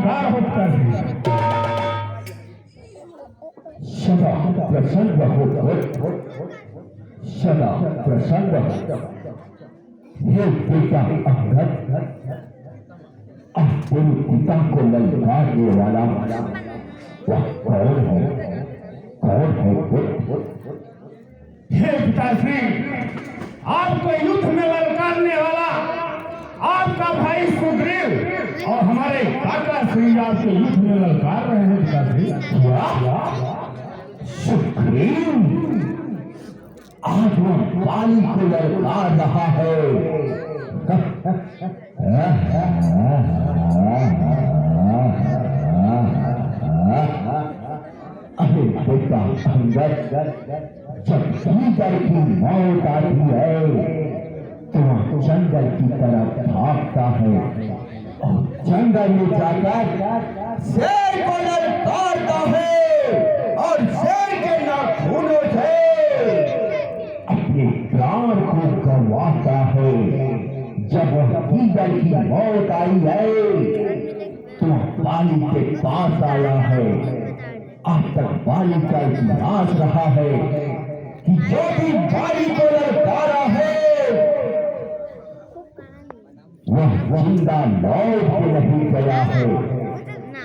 [SPEAKER 4] अहंकार हो पिताश्री।
[SPEAKER 3] सदा प्रसन्न हो, सदा प्रसन्न हो। हे बेटा अंगद, अब तेरे पिता को ललकारने वाला वह कौन है? कौन है?
[SPEAKER 4] हे पिताश्री, आपको युद्ध में ललकारने वाला आपका भाई सुग्रीव और हमारे काका श्री आपको युद्ध में ललकार रहे हैं पिताश्री।
[SPEAKER 3] सुग्रीव आज वो बाली को ललकार रहा है। अरे बेटा अंगद, जब जंगल की मौत आती है तो वह जंगल की तरफ भागता है और जंगल में जाकर शेर को ललकारता है और शेर के नाखूनों से अपने प्राण को गंवाता है। जब वह ईगल की मौत आई है तो बाली के पास आया है। आज तक बाली का इतिहास रहा है कि जो भी बाली को ललकारा है वह जिंदा लौट के नहीं गया है।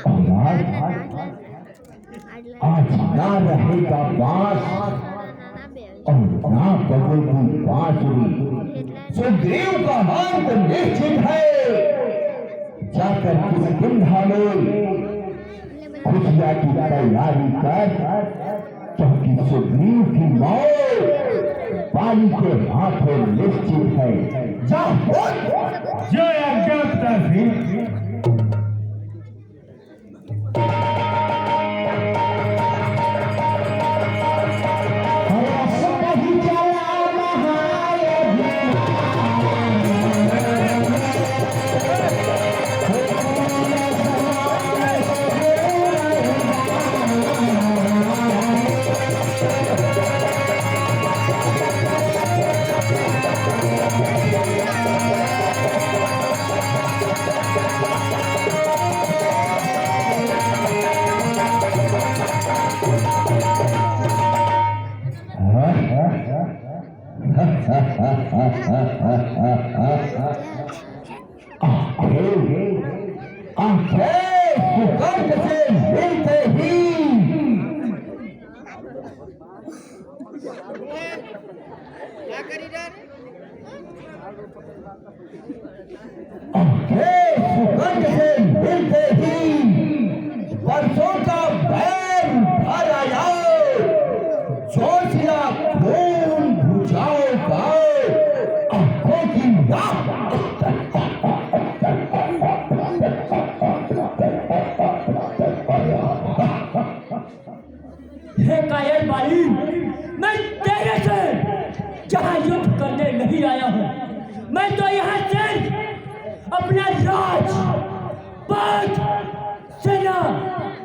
[SPEAKER 3] और आज ना रहेगा बांस और ना बजेगी बांसुरी। सुग्रीव का हाथ तो निश्चित है। जाकर किस कुंडा में खुशिया की तैयारी कर, क्योंकि सुग्रीव की मौत बाली के हाथों निश्चित है। जा
[SPEAKER 4] जय आज्ञा पिताश्री।
[SPEAKER 3] सुगंध से मिलते ही सुगंध से मिलते ही वर्षों का बैर भर आया। जोशिया खून बुझाओ गाओ आंखों की
[SPEAKER 2] हे कायर बाली, मैं तेरे से जहां युद्ध करने नहीं आया हूं। मैं तो यहाँ सिर्फ अपना राज, पद, सेना,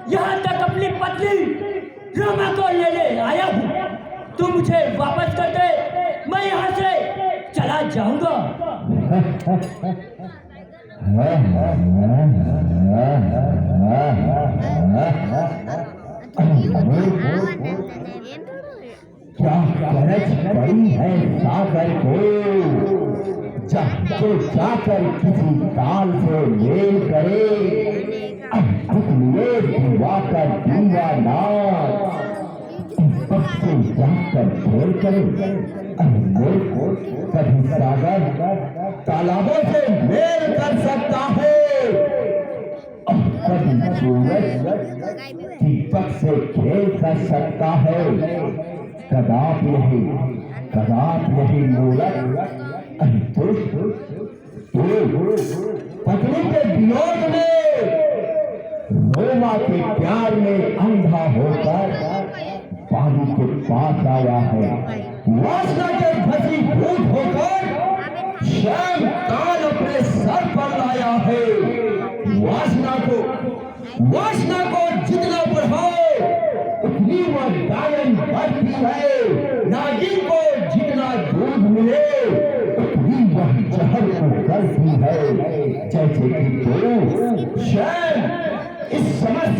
[SPEAKER 2] यहाँ तक अपनी पत्नी रमा को लेने आया हूँ। तू मुझे वापस कर दे, मैं यहाँ से चला जाऊंगा।
[SPEAKER 3] क्या गरज पड़ी है सागर को? जो जाकर किसी ताल से मेल करे, लिए दिवाकर दीवाना बच्चे जाकर खेल करे। कभी सागर तालाबों से मेल कर सकता है, कभी सूरज दीपक से खेल कर सकता है। कदाप नहीं मूरख पत्नी के वियोग में, रोमा के प्यार में अंधा होकर बाली के पास आया है। वासना के भसीभूत होकर श्याम काल अपने सर पर लाया है। वासना को जितना बढ़ाओ उतनी वह गायन बढ़ती है। नागिन को जितना दूध मिले उतनी वह जहर को करती है। जैसे कि तू श्याम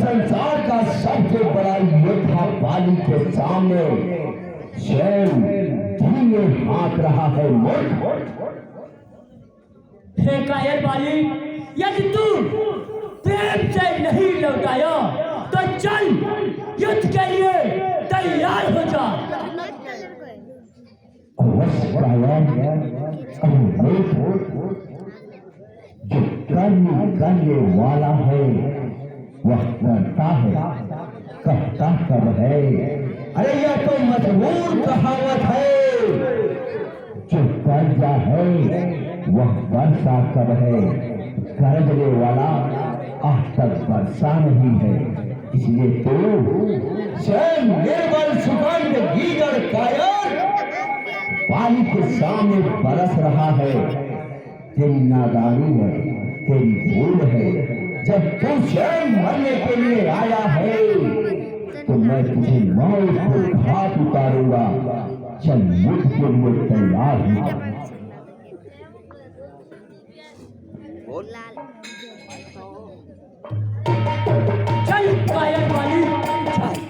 [SPEAKER 3] संसार का सबसे बड़ा योद्धा बाली के सामने स्वयं धीमे हाँक रहा है मूर्ख।
[SPEAKER 2] हे कायर बाली, यदि तू प्रेम से नहीं लौटाया तो चल युद्ध के लिए तैयार हो जा।
[SPEAKER 3] अवश्य कायर, जो करने वाला है वह करता है, कहता कब है। अरे यह तो मजबूर कहावत है, जो कर्जा है वह वर्षा कब है, कर्जने वाला आज तक वर्षा नहीं है। इसलिए तो स्वयं निर्बल सुगंध गीदड़ कायर बाली के सामने बरस रहा है। तेरी नादानी है, तेरी भूल है। जब तू स्वयं मरने के लिए आया है तो मैं तुझे मौत को घाट उतारूंगा। चल युद्ध के लिए तैयार हो।
[SPEAKER 2] चल कायर बाली, चल।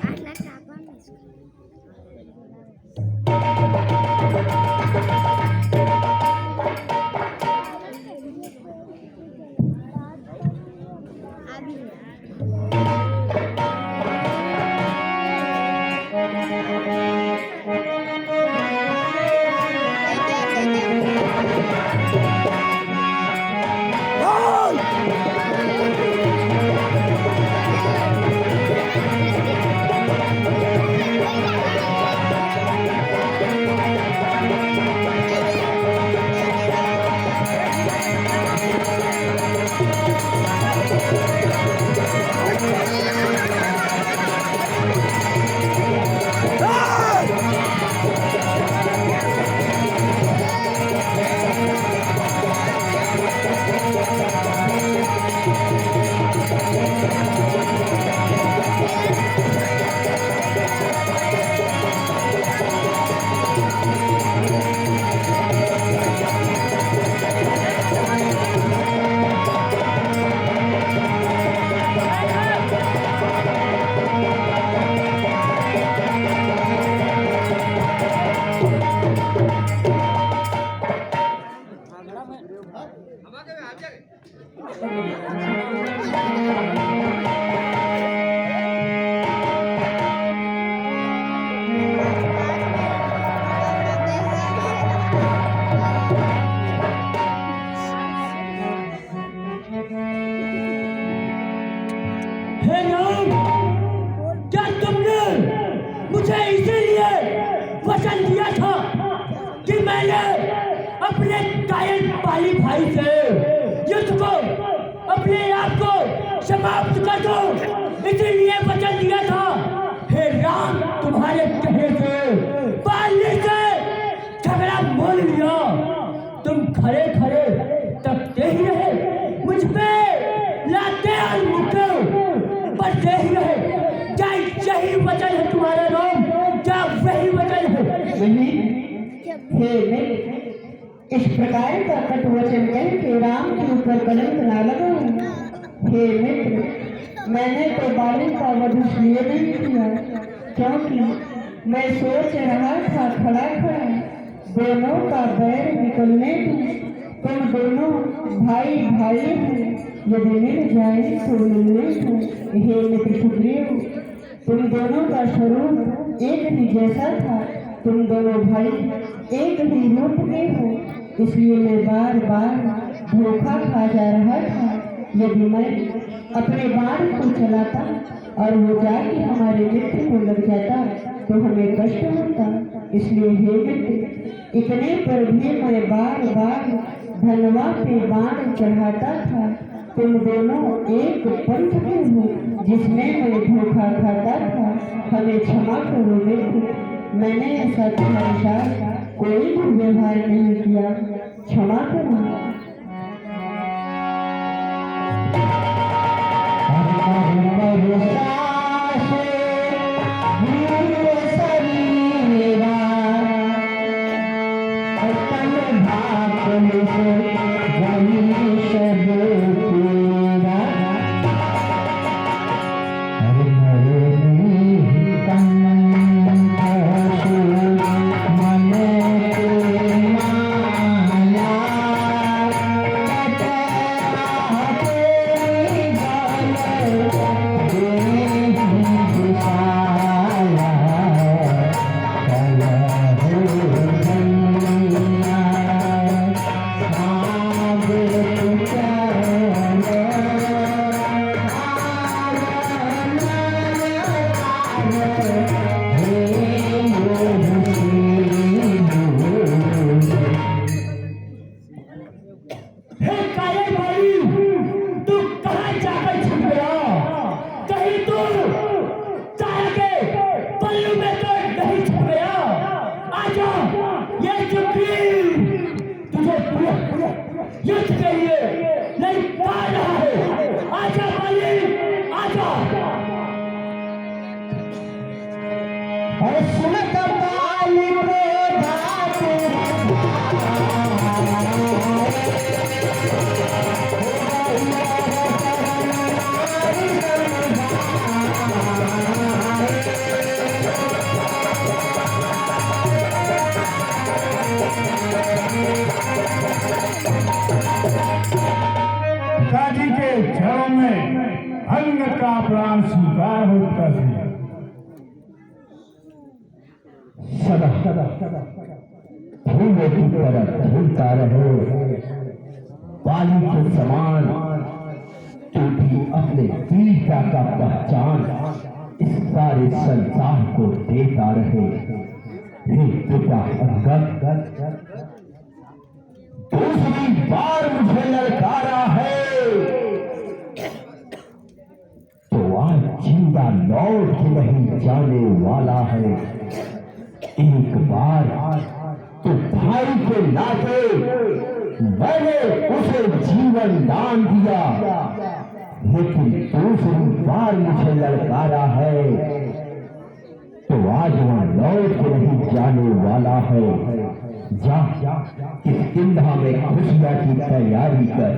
[SPEAKER 2] हे राम, क्या तुमने मुझे इसीलिए वचन दिया था कि मैंने अपने कायर बाली भाई से युद्ध को अपने आप को समाप्त कर दो, इसीलिए वचन दिया था। हे राम, तुम्हारे कहे से बाली से झगड़ा मोल लिया। तुम खड़े खड़े तकते ही रहे, मुझ पे लाते और मुक्के पर दे ही रहे। क्या यही वचन है तुम्हारा राम? क्या वही वचन है?
[SPEAKER 1] नहीं, हे मित्र, इस प्रकार का कटु वचन कह के राम के ऊपर कलंक ना लगाओ। हे मित्र, मैंने तो बाली का वध इसलिए नहीं किया क्योंकि मैं सोच रहा था खड़ा खड़ा दोनों का बैर निकलने को। तुम दोनों भाई भाई हो, यदि मिल जाए तो मिलने को। हे मित्र सुग्रीव, तुम दोनों का स्वरूप एक ही जैसा था। तुम दोनों भाई एक ही रूप के हो, इसलिए मैं बार बार धोखा खा जा रहा था। यदि मैं अपने बाण को चलाता और वो जाके हमारे मित्र को लग जाता तो हमें कष्ट होता। इसलिए हे मित्र, इतने पर भी मैं बार बार धनवा पे बाण चढ़ाता था। तुम दोनों एक पंथ के हो जिसमें मैं धोखा खाता था। हमें क्षमा करो मित्र, मैंने ऐसा तुम्हारे साथ कोई भी व्यवहार नहीं किया, क्षमा करो।
[SPEAKER 3] हे कायर भाई, तू कहाँ जाकर छुप गया? कहीं तू तारा के पल्लू में तो नहीं छुप गया? आजा, ये सुग्रीव तुझे पूरा युद्ध के लिए नहीं पा रहा है। आजा बलि, आजा। अरे सुन कबाली में धाते
[SPEAKER 4] पिताजी के चरणों में अन्न का प्राण स्वीकार होता है।
[SPEAKER 3] सदा फूलों की तरह झूलता रहे, पानी के समान तू भी अपने वीरता का पहचान इस सारे संसार को देता रहे। हे पिता अंगद, दूसरी बार मुझे ललकारा है तो आज जिंदा लौट के नहीं जाने वाला है। एक बार तो भाई के नाते मैंने उसे जीवन दान दिया, लेकिन दूसरी बार मुझे ललकारा है तो आज वह लौट के नहीं जाने वाला है। जा इस किंधा में खुशियां की तैयारी कर।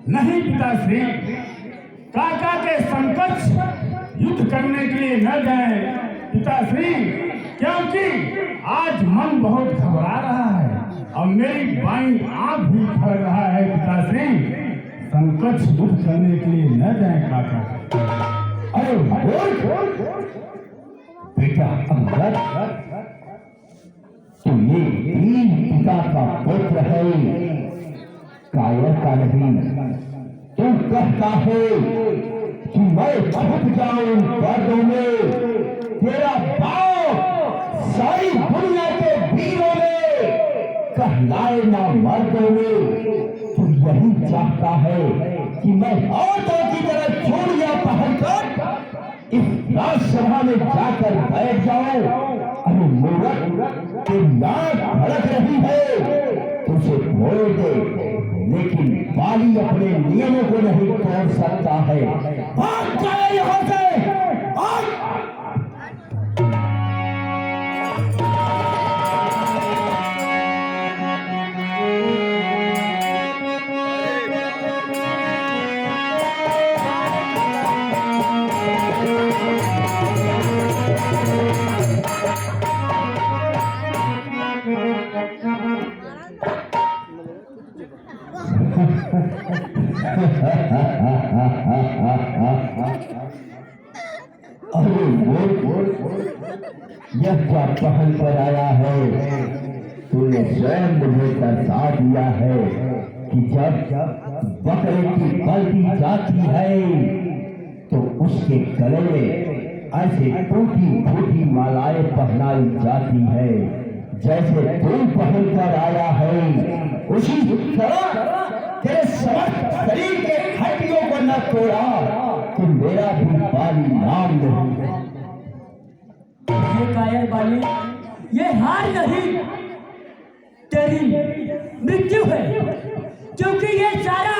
[SPEAKER 4] नहीं पिताश्री, काका के संकट युद्ध करने के लिए न जाए पिताश्री, क्योंकि आज मन बहुत घबरा रहा है और मेरी बाईं आंख भी फर रहा है पिताश्री। संकट युद्ध करने के लिए न जाए काका।
[SPEAKER 3] अरे बोल बेटा अंगद, तू ये तीन पिता का पुत्र है, कायर का नहीं। तू कहता है कि मैं छुप जाऊं पर्दों में, तेरा बाप सारी दुनिया के वीरों में कहलाए ना मर्दों में। तू यही चाहता है कि मैं औरतों की तरह चूड़ियां पहनकर इस राजसभा में जाकर बैठ जाऊं। अरे मूर्ख, तेरी नाक भड़क रही है, तुझे बोल दे, लेकिन बाली अपने नियमों को नहीं तोड़ सकता है। भाग जाए यहाँ से। अरे यह क्या पहन कर आया है? तूने स्वयं मुझे दर्शा दिया है कि जब बकरे की बलि जाती है तो उसके गले में ऐसे टूटी फूटी मालाएं पहनाई जाती है, जैसे तू पहन कर आया है। उसी तरह तेरे समस्त शरीर के हड्डियों को न तोड़ा तो मेरा भी बाली नाम नहीं।
[SPEAKER 2] ये कायर बाली, ये हार नहीं, तेरी मृत्यु है, क्योंकि ये सारा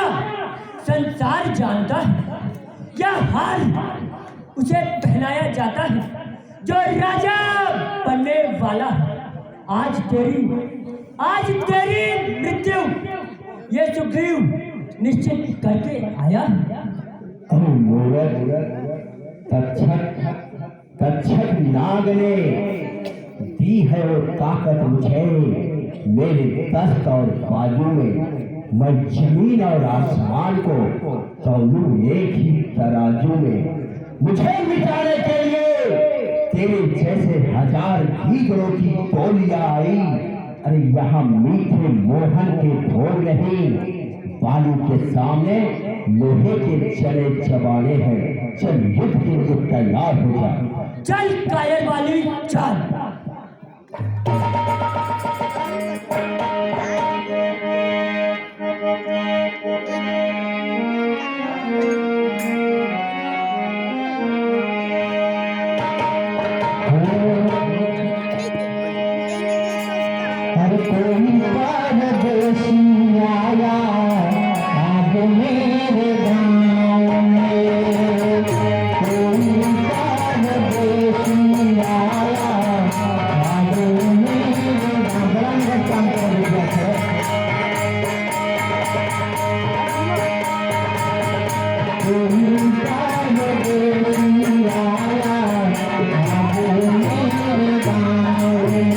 [SPEAKER 2] संसार जानता है क्या हार उसे पहनाया जाता है जो राजा बनने वाला है। आज तेरी मृत्यु ये सुग्रीव निश्चित करके आया।
[SPEAKER 3] अरे मूर्ख, तक्षक नाग ने दी है वो ताकत मुझे, मेरे दस्त और बाजू में। मैं जमीन और आसमान को तौलूं एक ही तराजू में। मुझे मिटाने के लिए तेरे जैसे हजार भीगरों की टोलियां आई। अरे यहाँ मीठे मोहन के भोग नहीं, बालू के सामने लोहे के चले चबाने हैं। चल युद्ध के लिए तैयार हो जा।
[SPEAKER 2] चल कायर वाली चल।
[SPEAKER 3] हर कोई परदेसी आया आज मेरे गाँव में, कोई परदेसी आया आज मेरे गाँव। बड़ा मेरा काम कर दिया है। कोई परदेसी आया आज मेरे गाँव में।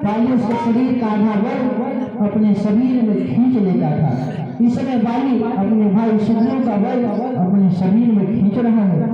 [SPEAKER 3] बाली उसके शरीर का आधा बल अपने शरीर में खींच लेता था। इस समय बाली अपने भाई सुग्रीव का बल अपने शरीर में खींच रहा है।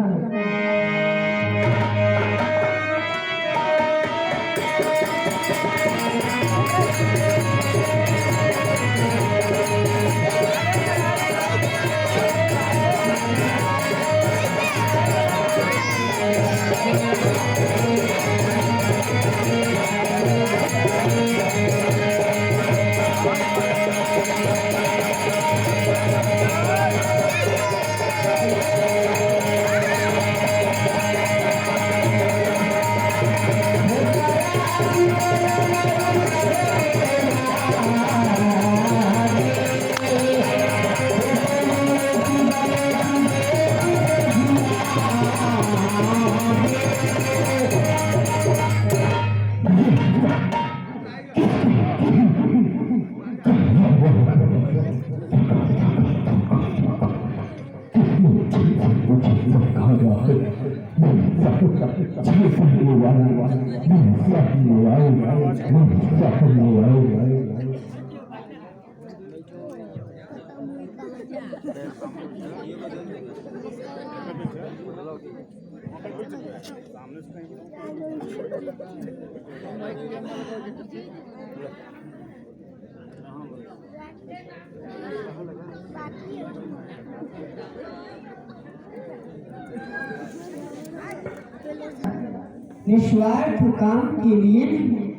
[SPEAKER 3] निस्वार्थ काम के लिए नहीं,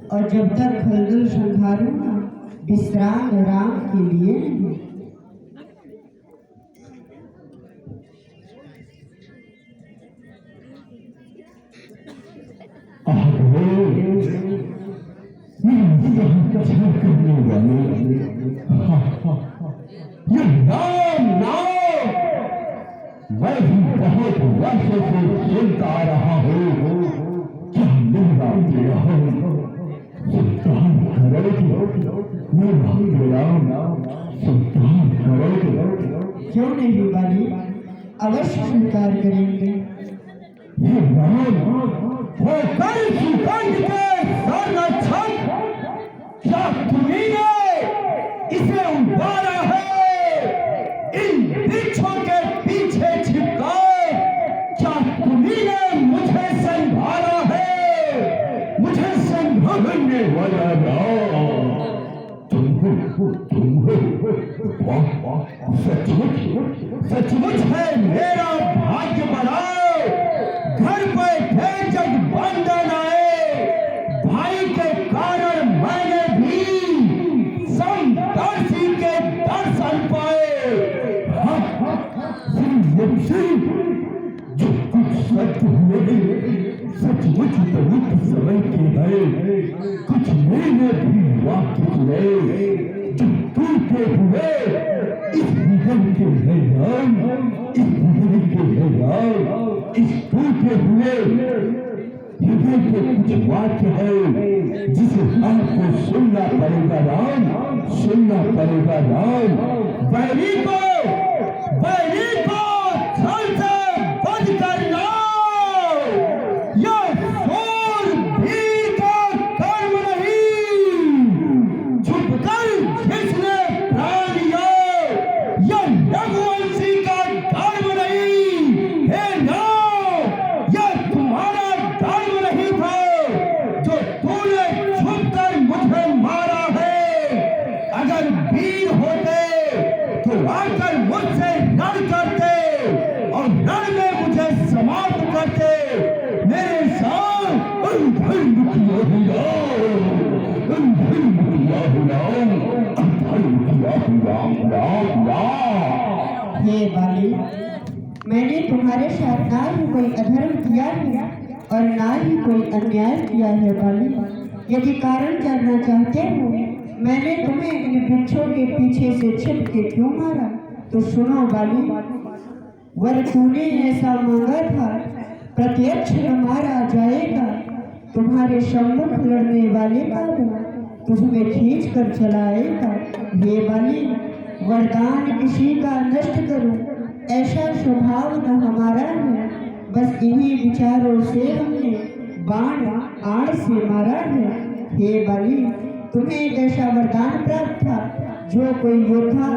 [SPEAKER 3] और जब तक खलदल संहारूंगा विश्राम राम के लिए नहीं।
[SPEAKER 4] अच्छा करने वाले ये नाम नाम मैं भी बहुत वर्षों से सुनता आ रहा हूँ। क्या मेरा तेरा सुल्तान करेगी मेरा गुलाम सुल्तान करेगी।
[SPEAKER 1] क्यों नहीं बाली, अवश्य स्वीकार करेंगे।
[SPEAKER 4] ये नाम वो कर सुगंध के सारा छत क्या तुम्हें इसे उबारा है इन वृक्षों के पीछे छिपकर? क्या तुम्हें मुझे संभाला है? मुझे संभालने वाला सचमुच है मेरा भाग्य बनाओ। घर बैठे जग बंधन आए, भाई के कारण मैंने भी समदर्शी के दर्शन पाए। जो कुछ सत्य हुए सचमुच बहुत समय के है। कुछ मैंने भी वाक्य सुने जो टूटे हुए इस निगम के है राम, इस निगम के है राम, इस टूटे हुए हृदय के कुछ वाक्य है जिसे आपको सुनना पड़ेगा राम, सुनना पड़ेगा राम। बैरी को छल से बंद करना। यह शूरवीर का कर्म नहीं, छुपकर जिसने प्राण लिया यह रघुवंशी का धर्म नहीं। हे नाम, यह तुम्हारा धर्म नहीं था जो तूने छुपकर मुझे मारा है। अगर वीर होते तो आकर मुझसे लड़ करते और रण में मुझे समाप्त करते। मेरे साथ अधर्म किया हुआ, अधर्म किया हुआ, अधर्म किया हुआ।
[SPEAKER 1] हे बाली, मैंने तुम्हारे साथ ना ही कोई अधर्म किया है और ना ही कोई अन्याय किया है बाली। यदि कारण जानना चाहते हो मैंने तुम्हें इन वृक्षों के पीछे से छिप के क्यों मारा, तो सुनो बाली। वर तूने ऐसा मांगा था प्रत्यक्ष न मारा जाएगा। तुम्हारे सम्मुख लड़ने वाले का तुझमें खींच कर चलाएगा। ये बाली, वरदान किसी का नष्ट करूं ऐसा स्वभाव न हमारा है। बस इन्हीं विचारों से हमने बाण आड़ से मारा है। हे बाली, तुम्हें एक ऐसा वरदान प्राप्त था जो कोई योद्धा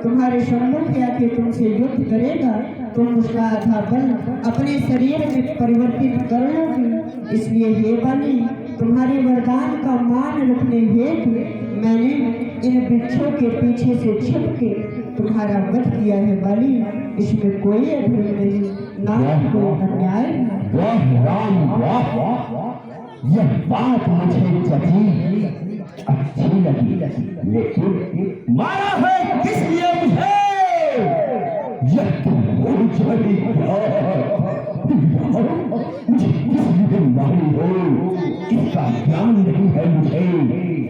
[SPEAKER 1] तुम्हारे सम्मुख आके तुमसे युद्ध करेगा तुम उसका आधा बल अपने शरीर में परिवर्तित कर लोगे। इसलिए हे बाली, तुम्हारे वरदान का मान रखने हेतु मैंने इन वृक्षों के पीछे से छिप के तुम्हारा वध किया है बाली। इसमें कोई अधर्म नहीं, ना कोई अन्याय।
[SPEAKER 4] वाह राम वाह, यह बात मुझे जची अच्छी लगी, लेकिन मारा है किस लिए मुझे यह तो मुझे किस लिए मारी हो इसका ज्ञान नहीं है मुझे,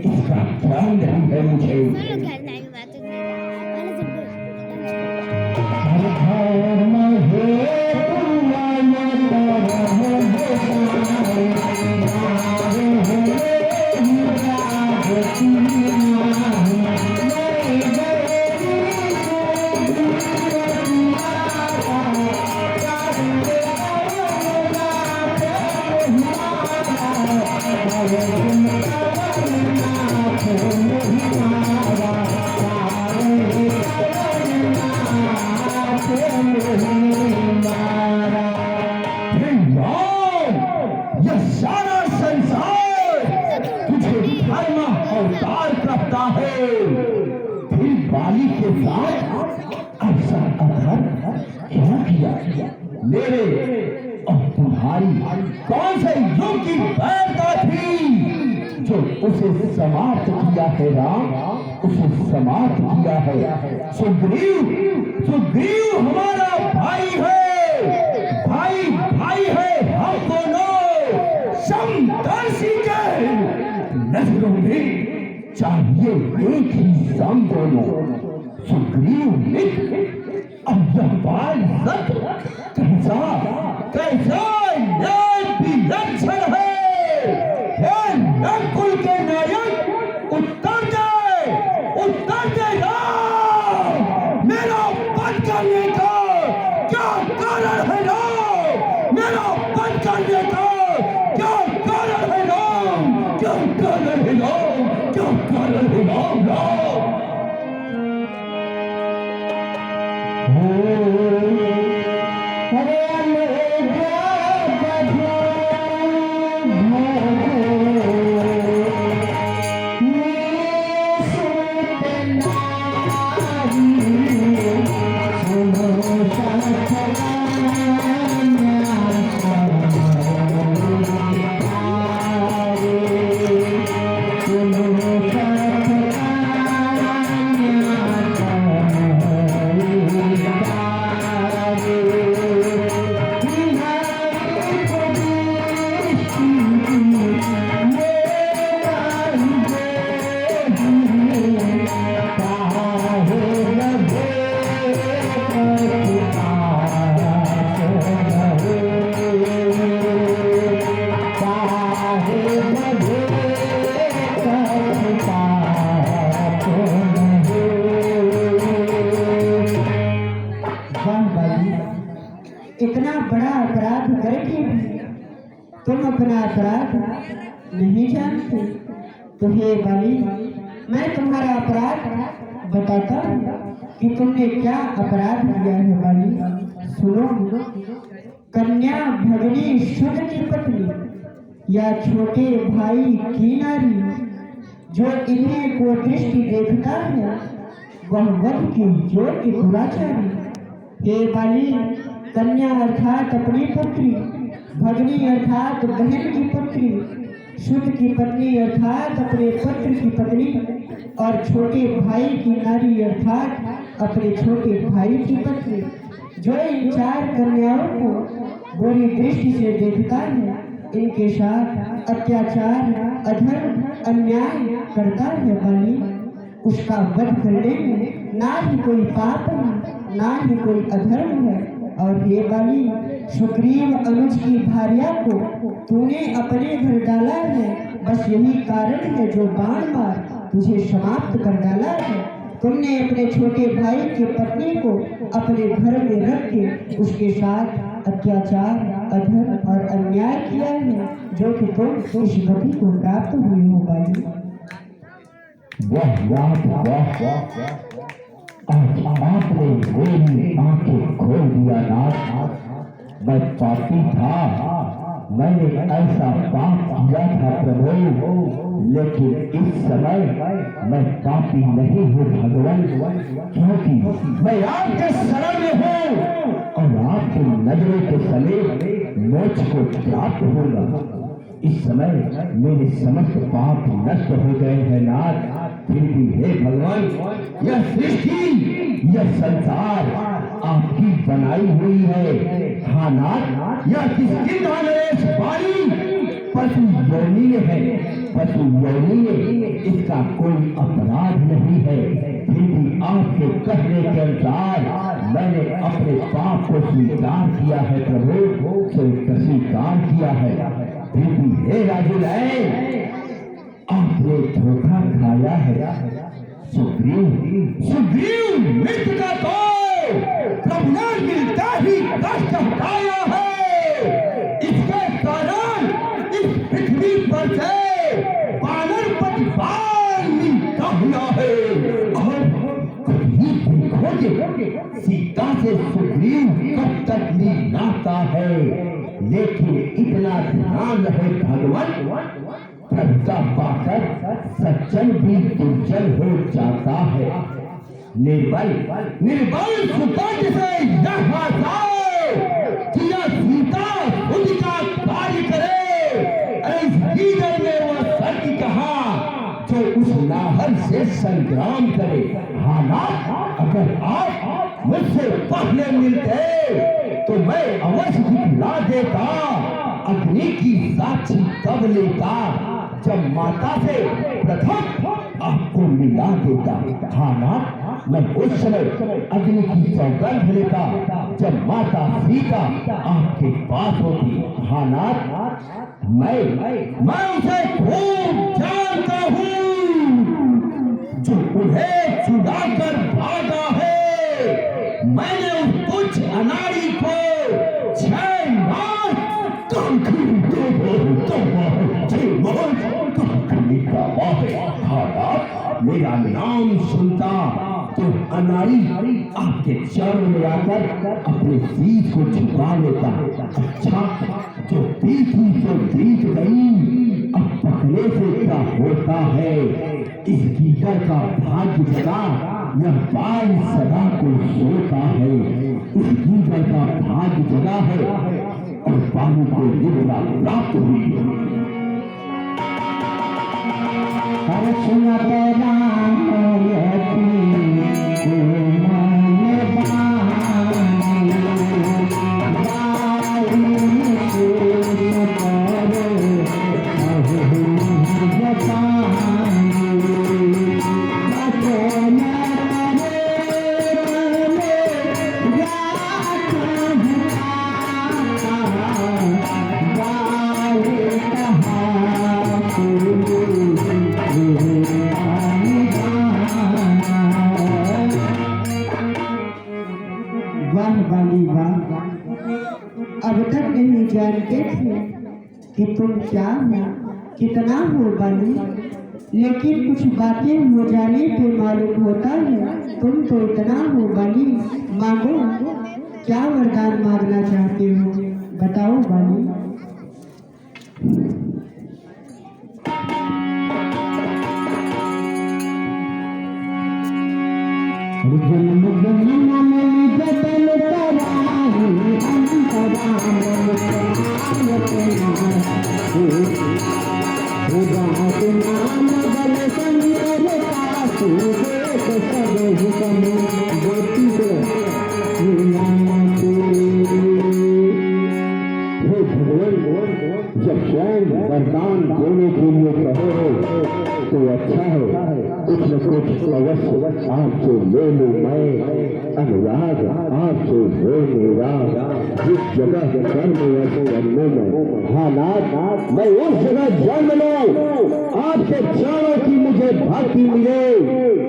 [SPEAKER 4] इसका ज्ञान नहीं है मुझे। बाली के साथ ऐसा अधर्म क्या किया? मेरे और तुम्हारी कौन से युग की वैरता थी जो उसे समाप्त किया है राम, उसे समाप्त किया है। सुग्रीव हमारा भाई है, भाई है हम दोनों। समदर्शी के नजरों में
[SPEAKER 3] चाहिए एक ही सम दोनों, सुग्रीव मित्र और यमपाल शत्रु। कैसा कैसा न्याय विलक्षण है। हे नकुल के नायक, उत्तर दे राम। मेरा वध करने का क्या कारण है राम? मेरा वध करने का क्या कारण है राम? क्या कारण है राम? क्या कारण है राम?
[SPEAKER 1] इतना बड़ा अपराध करके भी तुम अपना अपराध नहीं जानते। तो हे बाली, मैं तुम्हारा अपराध बताता हूँ कि तुमने क्या अपराध किया है। बाली सुनो, कन्या भगनी शुद्ध की पत्नी या छोटे भाई की नारी जो इन्हें को दृष्टि देखता है वह वध की योग्य दुराचारी। हे बाली, कन्या अर्थात अपनी पुत्री, भगनी अर्थात बहन की पुत्री, शुद्ध की पत्नी अर्थात अपने पुत्र की पत्नी और छोटे भाई की नारी अर्थात अपने छोटे भाई की पत्नी जो इन चार कन्याओं को बुरी दृष्टि से देखता है, इनके साथ अत्याचार, अधर्म, अन्याय करता है बाली, उसका वध करने में ना ही कोई पाप है ना ही कोई अधर्म है। और हे बाली, सुग्रीव अनुज की भार्या को तूने अपने घर डाला है, बस यही कारण है जो बाण मार तुझे समाप्त कर डाला है। तुमने अपने छोटे भाई की पत्नी को अपने घर में रख के उसके साथ अत्याचार, अधर्म और अन्याय किया है, जो कि तुम इस गति को प्राप्त हुई हो बाली।
[SPEAKER 3] वाह वाह वाह, आज आपने मेरी आंखें खोल दिया नाथ। मैं पापी था, मैंने ऐसा पाप किया था प्रभु, लेकिन इस समय मैं पापी नहीं हूँ भगवान, क्योंकि मैं आपके शरण में हूँ और आपकी नजरों के समेत मोक्ष को प्राप्त होगा। इस समय मेरे समस्त पाप नष्ट हो गए हैं नाथ। फिर भी हे भगवान, यह सृष्टि, यह संसार आपकी बनाई हुई है। हाँ नाथ, यह किसकी नरेश बाली पशु योनि है, पशु योनि, इसका कोई अपराध नहीं है। फिर भी आपके कहने के अनुसार मैंने अपने पाप को स्वीकार किया है प्रभु, स्वीकार किया है। फिर भी हे राजुल, आपने धोखा खाया है। सुग्रीव मित्र का तो प्रभु मिलता ही कष्ट पाया है। इसके कारण इस पृथ्वी पर से बानर पतिपाल निकला है। और कभी देखोगे सीता से सुग्रीव कब तक नाता है, लेकिन इतना ध्यान रहे भगवान, प्रभुता पाकर सज्जन भी दुर्जन हो जाता है। निर्बल सुपंच से यह आशय किया सीता खुद का कार्य करे। इस कीचड़ में वह सत्य कहा जो उस नाहर से संग्राम करे। हाँ नाथ, अगर आप मुझसे पहले मिलते तो मैं अवश्य दिखला देता, अग्नि की साक्षी तब लेता जब माता से प्रथम आपको मिला देता। हाँ ना, मैं उस समय अग्नि की सौगंध लेता जब माता सीता आपके पास होती। हाँ ना, मैं उसे खूब जानता हूँ जो उन्हें छुड़ाकर भागा है। मैंने उस कुछ अनाड़ी को 6 मास कंकड़ी मेरा नाम सुनता तो अनाड़ी आपके चरण में आकर अपने शीश को झुका लेता। अच्छा, जो बीती तो बीत गई, अब पकड़े से क्या होता है। इस कीकर का भाग्य जगा, यह बाल सदा को सोता है। इस कीकर का भाग्य जगा है और बालू को निद्रा प्राप्त हुई है।
[SPEAKER 1] हर सुनत राम अब तक नहीं जानते थे कि तुम क्या हो, कितना हो बनी, लेकिन कुछ बातें हो जाने पे मालूम होता है तुम तो इतना हो बनी। मांगो, क्या वरदान मांगना चाहते हो, बताओ बनी।
[SPEAKER 3] जब स्वयं वरदान देने के लिए कहो तो अच्छा है, कुछ न कुछ अवश्य आपसे ले लूं मैं। अनुराग आपसे हो मेरा, जिस जगह जन्म में हालात मैं उस जगह जन्म लूं, आपके चरणों की मुझे भक्ति मिले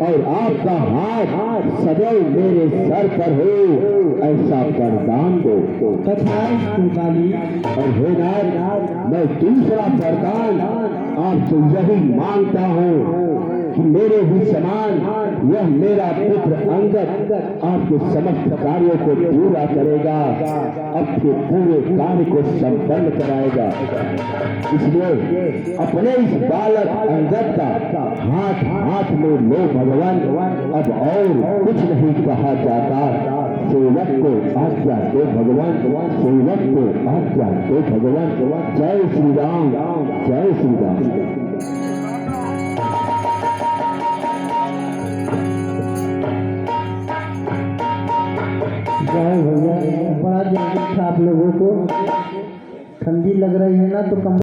[SPEAKER 3] और आपका हाथ सदैव मेरे सर पर हो, ऐसा वरदान दो।
[SPEAKER 1] तथा
[SPEAKER 3] और हे नाथ, मैं दूसरा वरदान आपसे यही मांगता हूँ कि मेरे ही समान यह मेरा पुत्र अंगद आपके समस्त कार्यों को पूरा करेगा, आपके पूरे कार्य को संपन्न कराएगा। इसलिए अपने इस बालक अंगद का हाथ में लो भगवान। अब और कुछ नहीं कहा जाता, सेवक को आज्ञा दो भगवान, सेवक को आज्ञा दो भगवान। जय श्री राम, जय श्री राम।
[SPEAKER 1] जय भैया, बड़ा जल्दी था आप लोगों को, ठंडी लग रही है ना तो कम